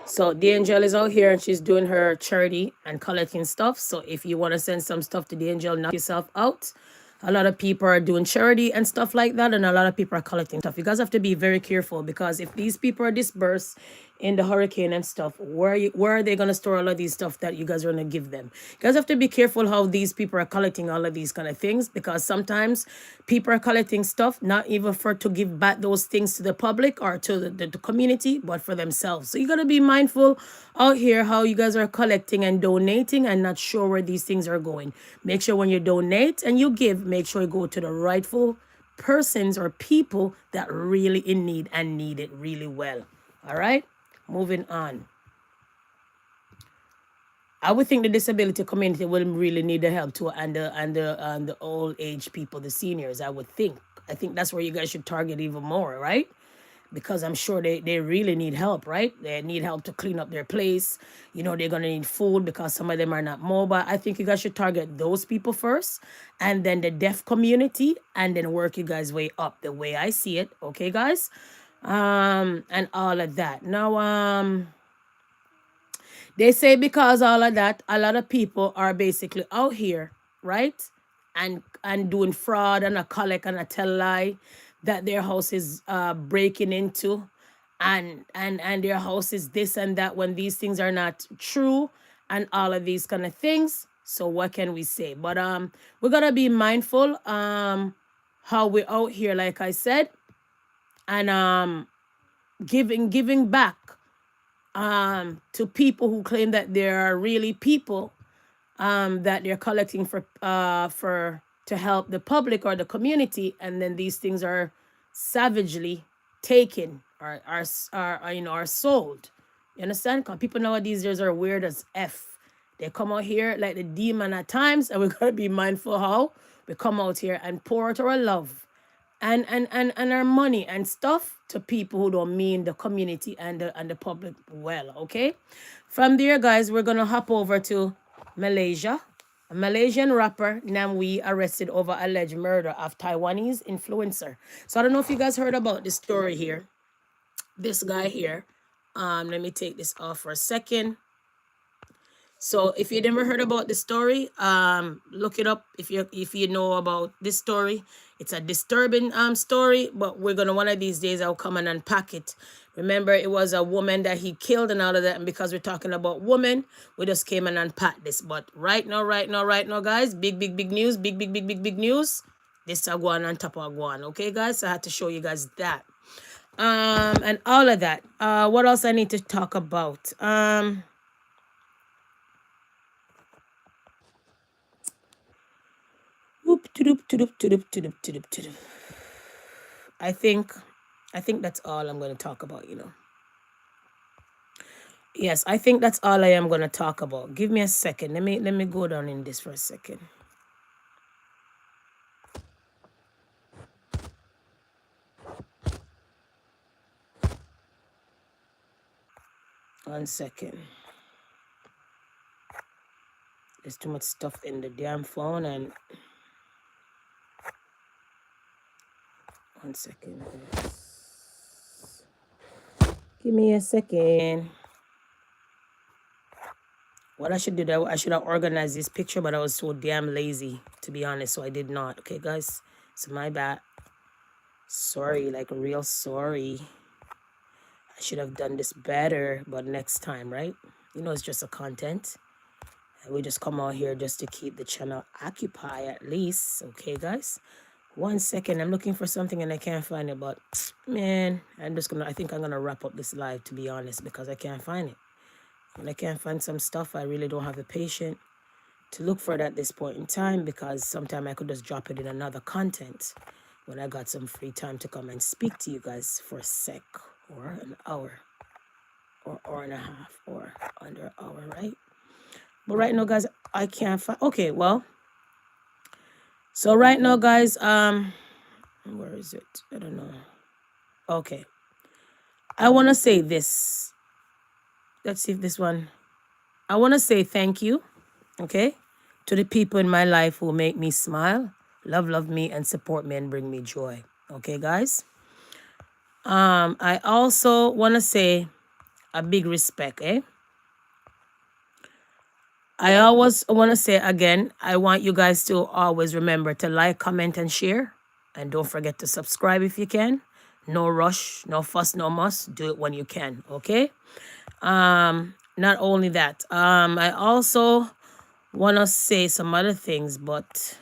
[SPEAKER 1] So the angel is out here and she's doing her charity and collecting stuff. So if you want to send some stuff to the angel, knock yourself out. A lot of people are doing charity and stuff like that, and a lot of people are collecting stuff. You guys have to be very careful, because if these people are dispersed in the hurricane and stuff, where are they going to store all of these stuff that you guys are going to give them? You guys have to be careful how these people are collecting all of these kind of things, because sometimes people are collecting stuff not even for to give back those things to the public or to the community, but for themselves. So you got to be mindful out here how you guys are collecting and donating and not sure where these things are going. Make sure when you donate and you give, make sure you go to the rightful persons or people that really in need and need it really well. All right, moving on. I would think the disability community will really need the help too, and the old age people, the seniors. I think that's where you guys should target even more, right? Because I'm sure they really need help, right? They need help to clean up their place. You know, they're gonna need food because some of them are not mobile. I think you guys should target those people first, and then the deaf community, and then work you guys way up the way I see it. Okay, guys, and all of that. Now, they say because all of that, a lot of people are basically out here, right? And doing fraud and a collect and a tell lie that their house is breaking into, and their house is this and that, when these things are not true, and all of these kind of things. So what can we say? But we're gonna be mindful how we're out here, like I said, and giving back to people who claim that there are really people that they're collecting for to help the public or the community, and then these things are savagely taken or you know, are sold. You understand? Because people nowadays are weird as f. They come out here like the demon at times, and we gotta be mindful how we come out here and pour out our love and our money and stuff to people who don't mean the community and the public well. Okay, from there, guys, we're gonna hop over to Malaysia. A Malaysian rapper Namwi arrested over alleged murder of Taiwanese influencer. So I don't know if you guys heard about this story here. This guy here. Let me take this off for a second. So if you never heard about this story, look it up if you know about this story. It's a disturbing story, but we're gonna one of these days I'll come and unpack it. Remember, it was a woman that he killed and all of that, and because we're talking about women, we just came and unpacked this. But right now, guys, big news, big news. This is Aguan on top of Aguan. Okay, guys, so I had to show you guys that. And all of that. What else I need to talk about? I think that's all I'm going to talk about, you know. Yes, I think that's all I am going to talk about. Give me a second. Let me go down in this for a second. One second. There's too much stuff in the damn phone, and one second. Give me a second. What I should do, that I should have organized this picture, but I was so damn lazy, to be honest, so I did not. Okay, guys, it's my bad. Sorry, like real sorry. I should have done this better, but next time, right? You know, it's just a content. We just come out here just to keep the channel occupied at least. Okay, guys. 1 second. I'm looking for something and I can't find it. But man, I think I'm gonna wrap up this live, to be honest, because I can't find it. When I can't find some stuff, I really don't have the patience to look for it at this point in time, because sometimes I could just drop it in another content when I got some free time to come and speak to you guys for a sec, or an hour, or hour and a half, or under an hour, right? But right now, guys, I can't find. Okay, well, so right now, guys, where is it? I don't know. Okay, I want to say this. Let's see if this one. I want to say thank you, okay, to the people in my life who make me smile, love me, and support me and bring me joy. Okay, guys. I also want to say a big respect, eh? I always want to say again, I want you guys to always remember to like, comment, and share. And don't forget to subscribe if you can. No rush, no fuss, no muss. Do it when you can, okay? Not only that, I also want to say some other things, but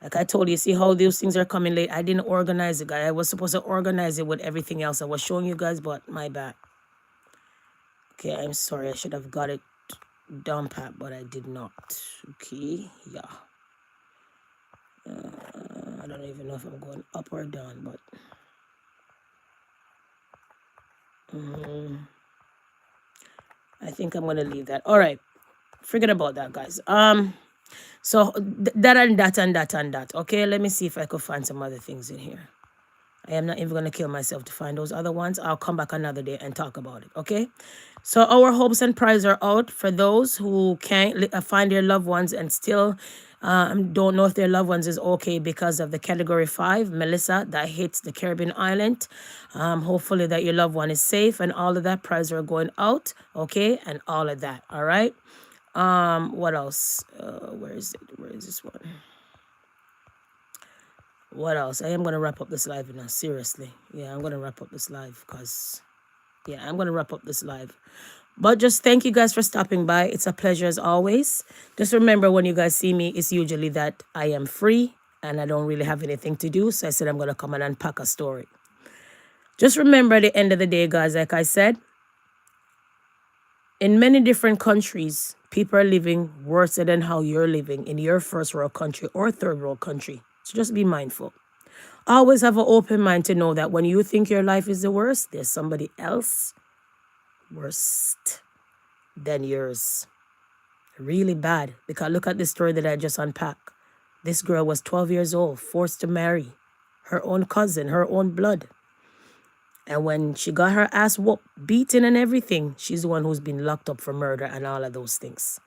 [SPEAKER 1] like I told you, see how those things are coming late. I didn't organize it, guys. I was supposed to organize it with everything else I was showing you guys, but my bad. Okay, I'm sorry. I should have got it down pat, but I did not. Okay, yeah. I don't even know if I'm going up or down, but I think I'm gonna leave that. All right, forget about that, guys. So that and that and that and that. Okay, let me see if I could find some other things in here. I am not even going to kill myself to find those other ones. I'll come back another day and talk about it, okay? So our hopes and prayers are out for those who can't find their loved ones and still don't know if their loved ones is okay because of the Category 5, Melissa, that hits the Caribbean island. Hopefully that your loved one is safe and all of that. Prayers are going out, okay? And all of that, all right? What else? Where is it? Where is this one? What else? I am going to wrap up this live now. Seriously. Yeah, I'm going to wrap up this live because, yeah, I'm going to wrap up this live. But just thank you guys for stopping by. It's a pleasure as always. Just remember when you guys see me, it's usually that I am free and I don't really have anything to do. So I said I'm going to come and unpack a story. Just remember at the end of the day, guys, like I said, in many different countries, people are living worse than how you're living in your first world country or third world country. So just be mindful. Always have an open mind to know that when you think your life is the worst, there's somebody else worse than yours. Really bad. Because look at the story that I just unpacked. This girl was 12 years old, forced to marry her own cousin, her own blood. And when she got her ass whooped, beaten and everything, she's the one who's been locked up for murder and all of those things.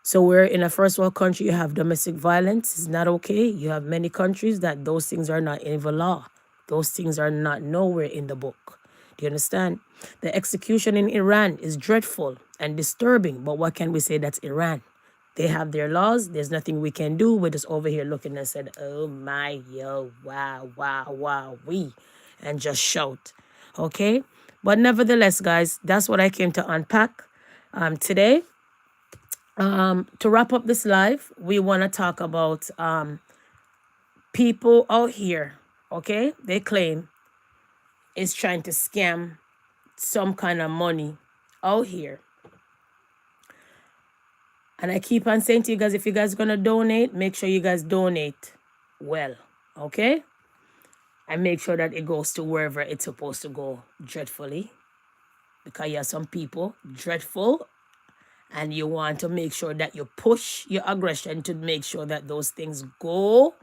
[SPEAKER 1] So we're in a first world country, you have domestic violence. It's not okay. You have many countries that those things are not in the law. Those things are not nowhere in the book. Do you understand? The execution in Iran is dreadful and disturbing. But what can we say? That's Iran. They have their laws. There's nothing we can do. We're just over here looking and said, oh my, yo, wow, we. And just shout. Okay? But nevertheless, guys, that's what I came to unpack today. To wrap up this live, we want to talk about people out here, okay? They claim is trying to scam some kind of money out here. And I keep on saying to you guys, if you guys are going to donate, make sure you guys donate well, okay? And make sure that it goes to wherever it's supposed to go dreadfully. Because you have some people dreadful. And you want to make sure that you push your aggression to make sure that those things go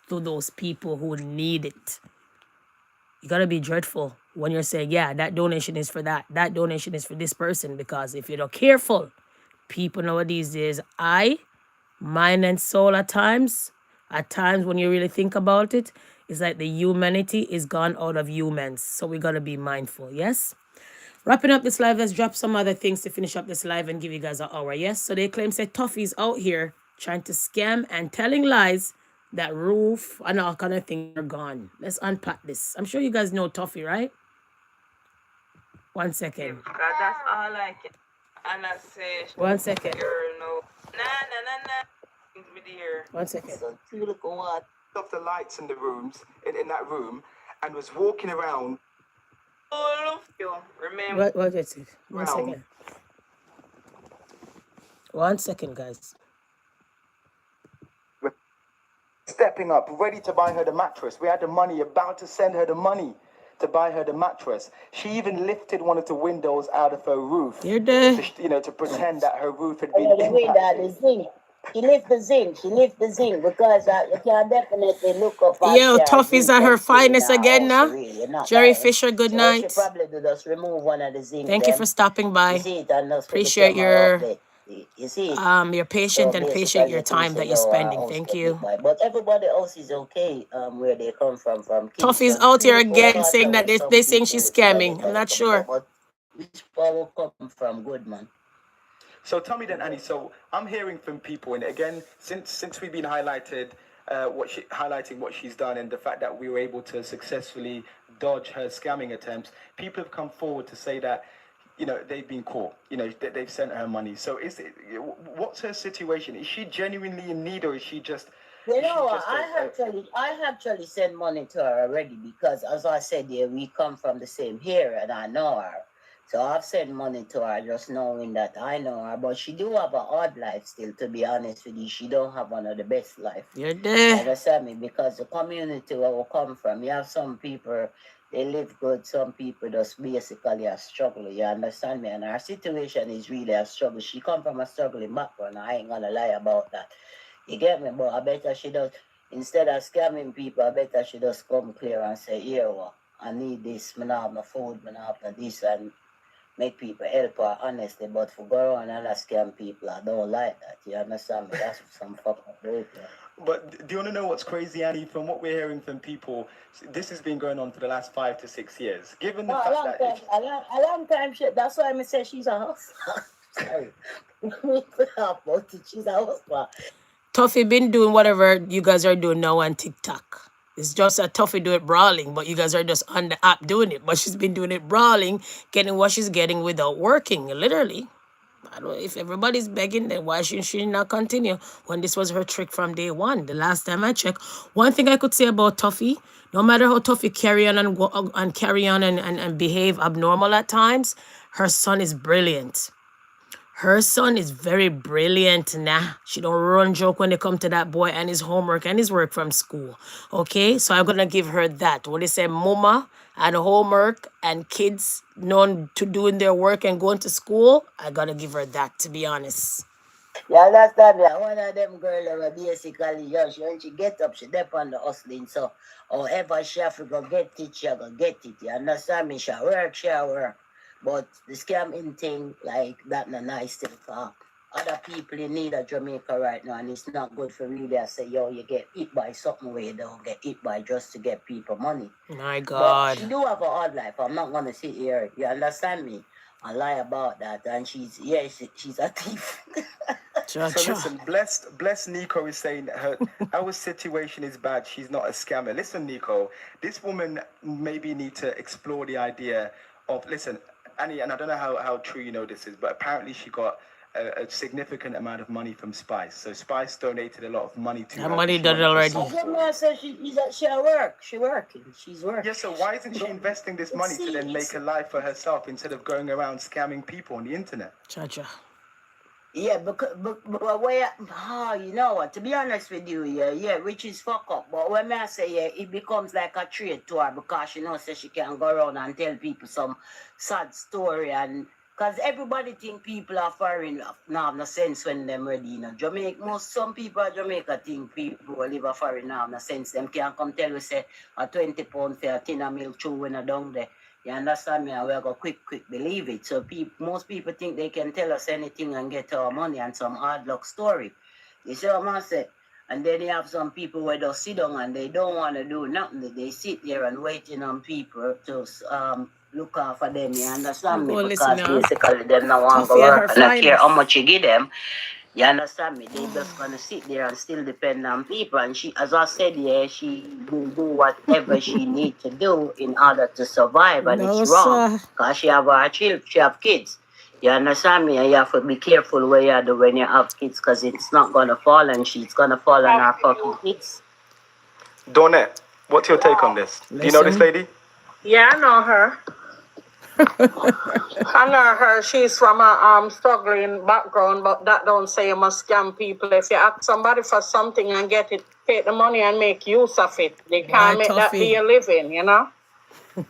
[SPEAKER 1] to those people who need it. You got to be dreadful when you're saying, yeah, that donation is for that. That donation is for this person. Because if you're not careful, people nowadays is mind and soul at times when you really think about it, it's like the humanity is gone out of humans. So we got to be mindful, yes? Wrapping up this live, let's drop some other things to finish up this live and give you guys an hour, yes? So they claim, say, toughies out here trying to scam and telling lies that roof and all kind of things are gone. Let's unpack this. I'm sure you guys know Toffee, right? 1 second.
[SPEAKER 4] Because that's all I can.
[SPEAKER 2] And I say,
[SPEAKER 1] 1 second.
[SPEAKER 2] girl, no. Nah, nah, nah, nah. With the ear.
[SPEAKER 1] 1 second.
[SPEAKER 4] So you look what? Off the lights in the rooms, in that room, and was walking around.
[SPEAKER 2] All of you. Remember.
[SPEAKER 1] What is it? 1 second. 1 second, guys.
[SPEAKER 4] Stepping up, ready to buy her the mattress. We had the money, about to send her the money to buy her the mattress. She even lifted one of the windows out of her roof.
[SPEAKER 1] You're there.
[SPEAKER 4] To pretend that her roof had
[SPEAKER 5] Oh,
[SPEAKER 4] been
[SPEAKER 5] yeah, the window, the
[SPEAKER 4] impacted.
[SPEAKER 5] zinc. She lift the zinc. She lift the zinc because you can definitely look up and
[SPEAKER 1] Yo,
[SPEAKER 5] see her
[SPEAKER 1] Toffee's
[SPEAKER 5] zinc
[SPEAKER 1] at her
[SPEAKER 5] them still in
[SPEAKER 1] finest
[SPEAKER 5] her
[SPEAKER 1] again
[SPEAKER 5] house.
[SPEAKER 1] now.
[SPEAKER 5] Really, you're not
[SPEAKER 1] Jerry
[SPEAKER 5] lying.
[SPEAKER 1] Fisher, good
[SPEAKER 5] So what she
[SPEAKER 1] night.
[SPEAKER 5] probably do just remove one of the zinc
[SPEAKER 1] Thank you for
[SPEAKER 5] them.
[SPEAKER 1] stopping
[SPEAKER 5] You
[SPEAKER 1] by.
[SPEAKER 5] see it and just put the
[SPEAKER 1] Appreciate
[SPEAKER 5] camera up
[SPEAKER 1] your
[SPEAKER 5] there. You see it.
[SPEAKER 1] your
[SPEAKER 5] So
[SPEAKER 1] patient and
[SPEAKER 5] basically,
[SPEAKER 1] patient your
[SPEAKER 5] you think
[SPEAKER 1] time
[SPEAKER 5] say,
[SPEAKER 1] that you're
[SPEAKER 5] yo, our
[SPEAKER 1] spending.
[SPEAKER 5] house
[SPEAKER 1] Thank
[SPEAKER 5] get hit
[SPEAKER 1] you.
[SPEAKER 5] by. But everybody else is okay. Where they come from
[SPEAKER 1] Toffee's
[SPEAKER 5] Kingston.
[SPEAKER 1] out here
[SPEAKER 5] Beautiful
[SPEAKER 1] again saying
[SPEAKER 5] water
[SPEAKER 1] that
[SPEAKER 5] where
[SPEAKER 1] they
[SPEAKER 5] some
[SPEAKER 1] saying
[SPEAKER 5] people
[SPEAKER 1] she's
[SPEAKER 5] live. So let me
[SPEAKER 1] scamming. I'm
[SPEAKER 5] tell you
[SPEAKER 1] not
[SPEAKER 5] something.
[SPEAKER 1] sure.
[SPEAKER 5] But which power come from good man?
[SPEAKER 4] So tell me then, Annie. So I'm hearing from people, and again, since we've been highlighting what she's done, and the fact that we were able to successfully dodge her scamming attempts, people have come forward to say that, they've been caught. That they've sent her money. So what's her situation? Is she genuinely in need, or is she just?
[SPEAKER 5] You
[SPEAKER 4] Is she
[SPEAKER 5] know,
[SPEAKER 4] just
[SPEAKER 5] I actually sent money to her already because, as I said, yeah, we come from the same area and I know her. So I've sent money to her just knowing that I know her. But she do have a hard life still, to be honest with you. She don't have one of the best life.
[SPEAKER 1] You're
[SPEAKER 5] You
[SPEAKER 1] there.
[SPEAKER 5] understand me? Because the community where we come from, you have some people, they live good. Some people just basically a struggle. You understand me? And her situation is really a struggle. She come from a struggling background. I ain't gonna lie about that. You get me? But I bet she does, instead of scamming people, I bet she just come clear and say, here, what? I need this, I have no food, I have no this, and make people help her honestly. But for go around and scam people, I don't like that. You understand me? That's some fucking bullshit.
[SPEAKER 4] But do you want to know what's crazy, Annie? From what we're hearing from people, this has been going on for the last 5 to 6 years. Given the
[SPEAKER 5] No, a
[SPEAKER 4] fact
[SPEAKER 5] long
[SPEAKER 4] that
[SPEAKER 5] time, a long time shit. That's why I say she's a hustler. Sorry. She's a hustler.
[SPEAKER 1] Toffee been doing whatever you guys are doing now on TikTok. It's just a Toffee do it brawling, but you guys are just on the app doing it. But she's been doing it brawling, getting what she's getting without working, literally. I don't know if everybody's begging, then why should she not continue when this was her trick from day one? The last time I checked, one thing I could say about Toffee, no matter how Toffee carry on and go and carry on and behave abnormal at times, her son is brilliant. Her son is very brilliant. Nah, she don't run joke when they come to that boy and his homework and his work from school. Okay, so I'm gonna give her that. When they say mama and homework and kids known to doing their work and going to school, I gotta give her that. To be honest.
[SPEAKER 5] You understand me? One of them girls that were basically, when she get up, she dep on the hustling. So, however she have to go get it, she go get it. You understand me? She work, she work. But the scamming thing, like, that no nice thing for other people in need of Jamaica right now, and it's not good for really. I say, yo, you get hit by something where you don't get hit by just to get people money.
[SPEAKER 1] My
[SPEAKER 5] But
[SPEAKER 1] God.
[SPEAKER 5] she do have a hard life. I'm not gonna sit here. You understand me? I lie about that, and she's a thief.
[SPEAKER 1] Cha
[SPEAKER 4] So
[SPEAKER 1] cha.
[SPEAKER 4] listen, blessed Nico is saying that our situation is bad. She's not a scammer. Listen, Nico, this woman maybe need to explore the idea of, listen, Annie, and I don't know how true you know this is, but apparently she got a significant amount of money from Spice. So Spice donated a lot of money to
[SPEAKER 1] That
[SPEAKER 4] her.
[SPEAKER 1] money
[SPEAKER 4] She
[SPEAKER 1] done
[SPEAKER 4] wanted to
[SPEAKER 1] already.
[SPEAKER 4] solve
[SPEAKER 5] I
[SPEAKER 4] story.
[SPEAKER 5] just say she at work. She working. She's working.
[SPEAKER 4] Yeah, so why isn't she investing this money to then make a life for herself instead of going around scamming people on the internet?
[SPEAKER 1] Cha cha.
[SPEAKER 5] Yeah, but where, you know what? To be honest with you, yeah, which is fuck up. But when I say it becomes like a trade to her because she knows that she can go around and tell people some sad story and. Because everybody think people are foreign now have no sense when them ready, Jamaica, some people in Jamaica think people who live a foreign now have no sense. Them can come tell you say a 20 pound for a tin of milk chew when I down there. You understand me? And we're going to quick believe it. So most people think they can tell us anything and get our money and some hard luck story. You see what I'm saying? And then you have some people where they sit down and they don't want to do nothing. They sit there and waiting on people to look after them. You understand me?
[SPEAKER 1] Go listen
[SPEAKER 5] Because
[SPEAKER 1] now.
[SPEAKER 5] basically they don't want to
[SPEAKER 1] Toffee
[SPEAKER 5] go
[SPEAKER 1] at her
[SPEAKER 5] work and not care how
[SPEAKER 1] finest.
[SPEAKER 5] much you give them. You understand me? They just gonna sit there and still depend on people. And she, as I said, yeah, she will do whatever she need to do in order to survive. And
[SPEAKER 1] No,
[SPEAKER 5] it's wrong
[SPEAKER 1] sir.
[SPEAKER 5] because she have her children, she have kids. You understand me? And you have to be careful where you do when you have kids because it's not going to fall on she. It's going to fall on our fucking kids.
[SPEAKER 4] Donette, what's your take on this? Do you know this
[SPEAKER 1] Listen.
[SPEAKER 4] lady?
[SPEAKER 3] Yeah, I know her. I know her. She's from a struggling background, but that don't say you must scam people. If you ask somebody for something and get it, take the money and make use of it. They can't
[SPEAKER 1] Why,
[SPEAKER 3] make that be
[SPEAKER 1] Tuffy?
[SPEAKER 3] a living, you know?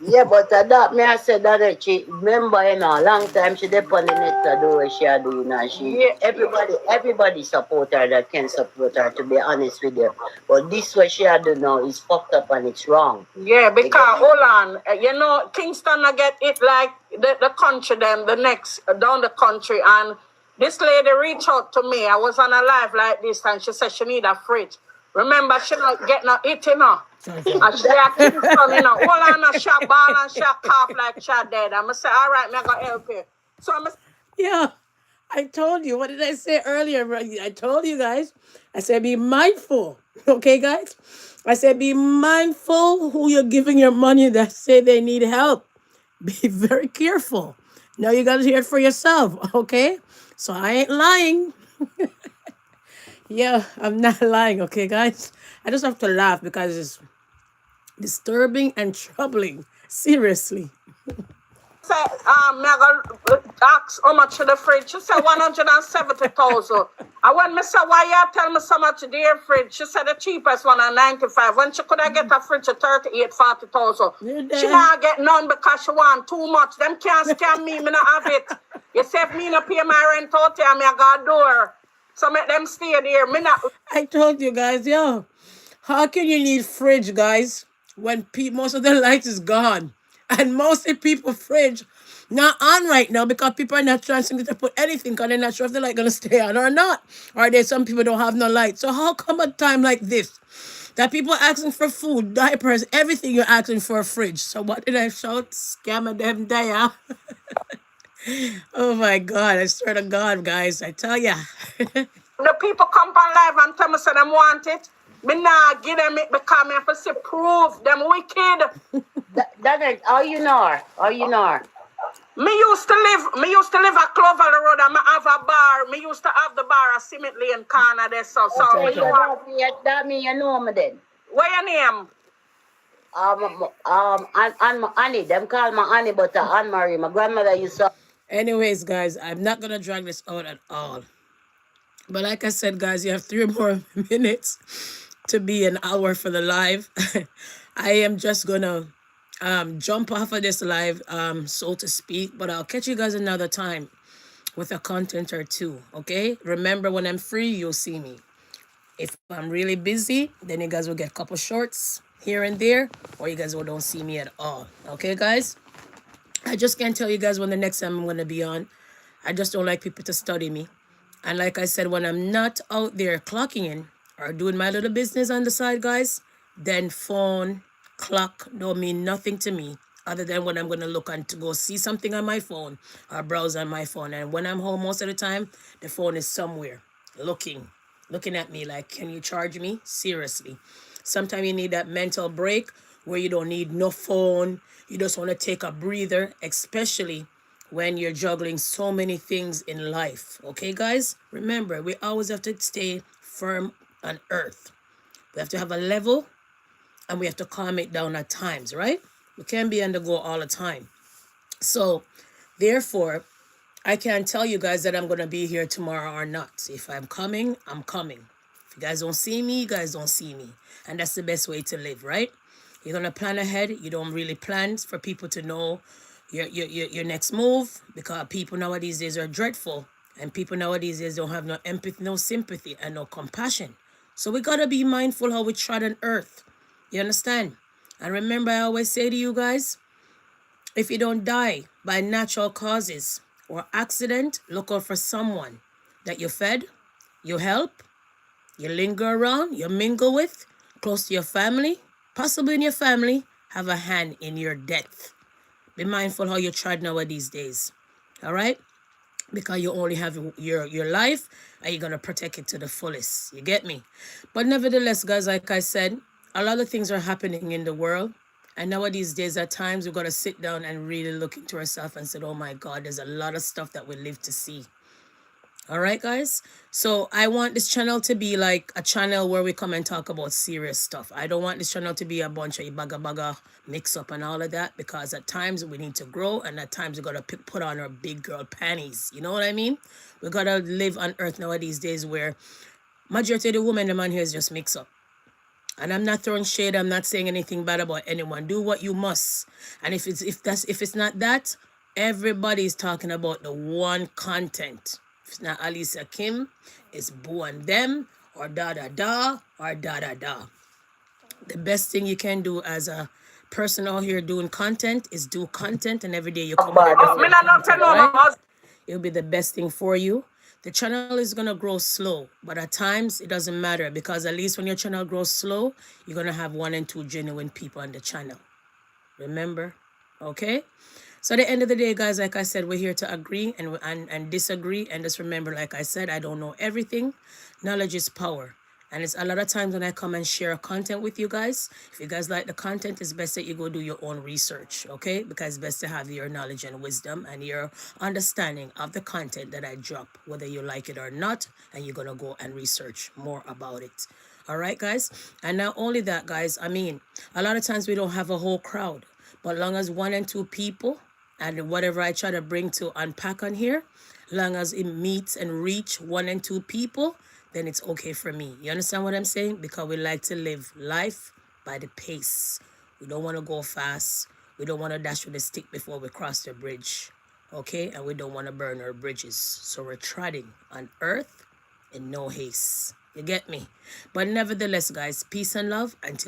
[SPEAKER 5] Yeah, but that me I said that she remember long time she did on the net to do what she a doing and she
[SPEAKER 3] Yeah.
[SPEAKER 5] everybody support her that can support her to be honest with you. But this what she a do now is fucked up and it's wrong.
[SPEAKER 3] Yeah, because hold on, you know, Kingston I get it like the country them, the next down the country, and this lady reached out to me. I was on a live like this, and she said she need a fridge. Remember, she not get no eating, you know. And she a Kingston, you know, hold on, a shot ball and shot cough like shot dead. I'm say, all right, me I go help you. So I'm
[SPEAKER 1] Yeah, I told you. What did I say earlier? I told you guys. I said be mindful. Okay, guys? I said be mindful who you're giving your money that say they need help. Be very careful. Now you gotta hear it for yourself, okay? So I ain't lying. Yeah, I'm not lying, okay, guys? I just have to laugh because it's disturbing and troubling. Seriously.
[SPEAKER 3] say, me I go ask how much in the fridge. She said 170,000. And when me say, why you tell me so much dear fridge? She said the cheapest one at 95. When she could have get a fridge at 38, 40,000. She not get none because she want too much. Them can't scam me, me not have it. You say if me not pay my rent out here, me I got a door. So make them stay there. Me not.
[SPEAKER 1] I told you guys, yo, how can you need fridge, guys, when most of the light is gone? And most of people fridge not on right now because people are not transferring to put anything because they're not sure if the light gonna stay on or not. Or there's some people don't have no light. So how come a time like this that people asking for food, diapers, everything you're asking for a fridge? So what did I shout? Scammer them there. Oh my God, I swear to God, guys, I tell ya.
[SPEAKER 3] The people come on live and tell me say them want it. Me nah give them it because me have to see proof them wicked.
[SPEAKER 5] That is all you know her. All you know her.
[SPEAKER 3] Me used to live at Clover Road and me have a bar. Me used to have the bar at Cement Lane corner there. So
[SPEAKER 5] Okay,
[SPEAKER 3] you want,
[SPEAKER 5] that mean you know me then.
[SPEAKER 3] what your name?
[SPEAKER 5] Annie, them call me Annie, but Anne Marie, my grandmother used to.
[SPEAKER 1] Anyways, guys, I'm not gonna drag this out at all. But like I said, guys, you have 3 more minutes to be an hour for the live. I am just gonna jump off of this live, so to speak, but I'll catch you guys another time with a content or two. Okay? Remember, when I'm free, you'll see me. If I'm really busy, then you guys will get a couple shorts here and there, or you guys will don't see me at all. Okay, guys? I just can't tell you guys when the next time I'm gonna be on. I just don't like people to study me. And like I said, when I'm not out there clocking in or doing my little business on the side, guys, then phone, clock don't mean nothing to me other than when I'm going to look and to go see something on my phone or browse on my phone. And when I'm home most of the time, the phone is somewhere looking at me like, can you charge me? Seriously. Sometimes you need that mental break where you don't need no phone. You just want to take a breather, especially when you're juggling so many things in life. Okay, guys? Remember, we always have to stay firm on earth. We have to have a level and we have to calm it down at times, right? We can't be on the go all the time. So, therefore, I can't tell you guys that I'm going to be here tomorrow or not. If I'm coming, I'm coming. If you guys don't see me, you guys don't see me. And that's the best way to live, right? You're going to plan ahead. You don't really plan for people to know your next move because people nowadays days are dreadful. And people nowadays days don't have no empathy, no sympathy, and no compassion. So we got to be mindful how we tread on earth. You understand? And remember, I always say to you guys, if you don't die by natural causes or accident, look out for someone that you fed, you help, you linger around, you mingle with, close to your family, possibly in your family, have a hand in your death. Be mindful how you tread nowadays days. All right? Because you only have your life and you're going to protect it to the fullest. You get me? But nevertheless, guys, like I said, a lot of things are happening in the world And nowadays days, at times, we've got to sit down and really look into ourselves and say, oh my God, there's a lot of stuff that we live to see. All right, guys. So I want this channel to be like a channel where we come and talk about serious stuff. I don't want this channel to be a bunch of baga mix up and all of that, because at times we need to grow, and at times we got to put on our big girl panties. You know what I mean? We got to live on earth nowadays days where majority of the women, the man here is just mix up. And I'm not throwing shade. I'm not saying anything bad about anyone. Do what you must. And if it's not that, everybody's talking about the one content. If it's not Alicia Kim, it's Boo and them, or da da da, or da da da. The best thing you can do as a person out here doing content is do content, and every day you come out with content, right? It'll be the best thing for you. The channel is going to grow slow, but at times it doesn't matter, because at least when your channel grows slow, you're going to have 1 and 2 genuine people on the channel. Remember? Okay? So at the end of the day, guys, like I said, we're here to agree and disagree. And just remember, like I said, I don't know everything. Knowledge is power. And it's a lot of times when I come and share content with you guys, if you guys like the content, it's best that you go do your own research, okay? Because it's best to have your knowledge and wisdom and your understanding of the content that I drop, whether you like it or not, and you're going to go and research more about it. All right, guys? And not only that, guys, I mean, a lot of times we don't have a whole crowd, but long as 1 and 2 people, and whatever I try to bring to unpack on here, long as it meets and reach 1 and 2 people, then it's okay for me. You understand what I'm saying? Because we like to live life by the pace. We don't want to go fast. We don't want to dash with a stick before we cross the bridge. Okay? And we don't want to burn our bridges. So we're treading on earth in no haste. You get me? But nevertheless, guys, peace and love until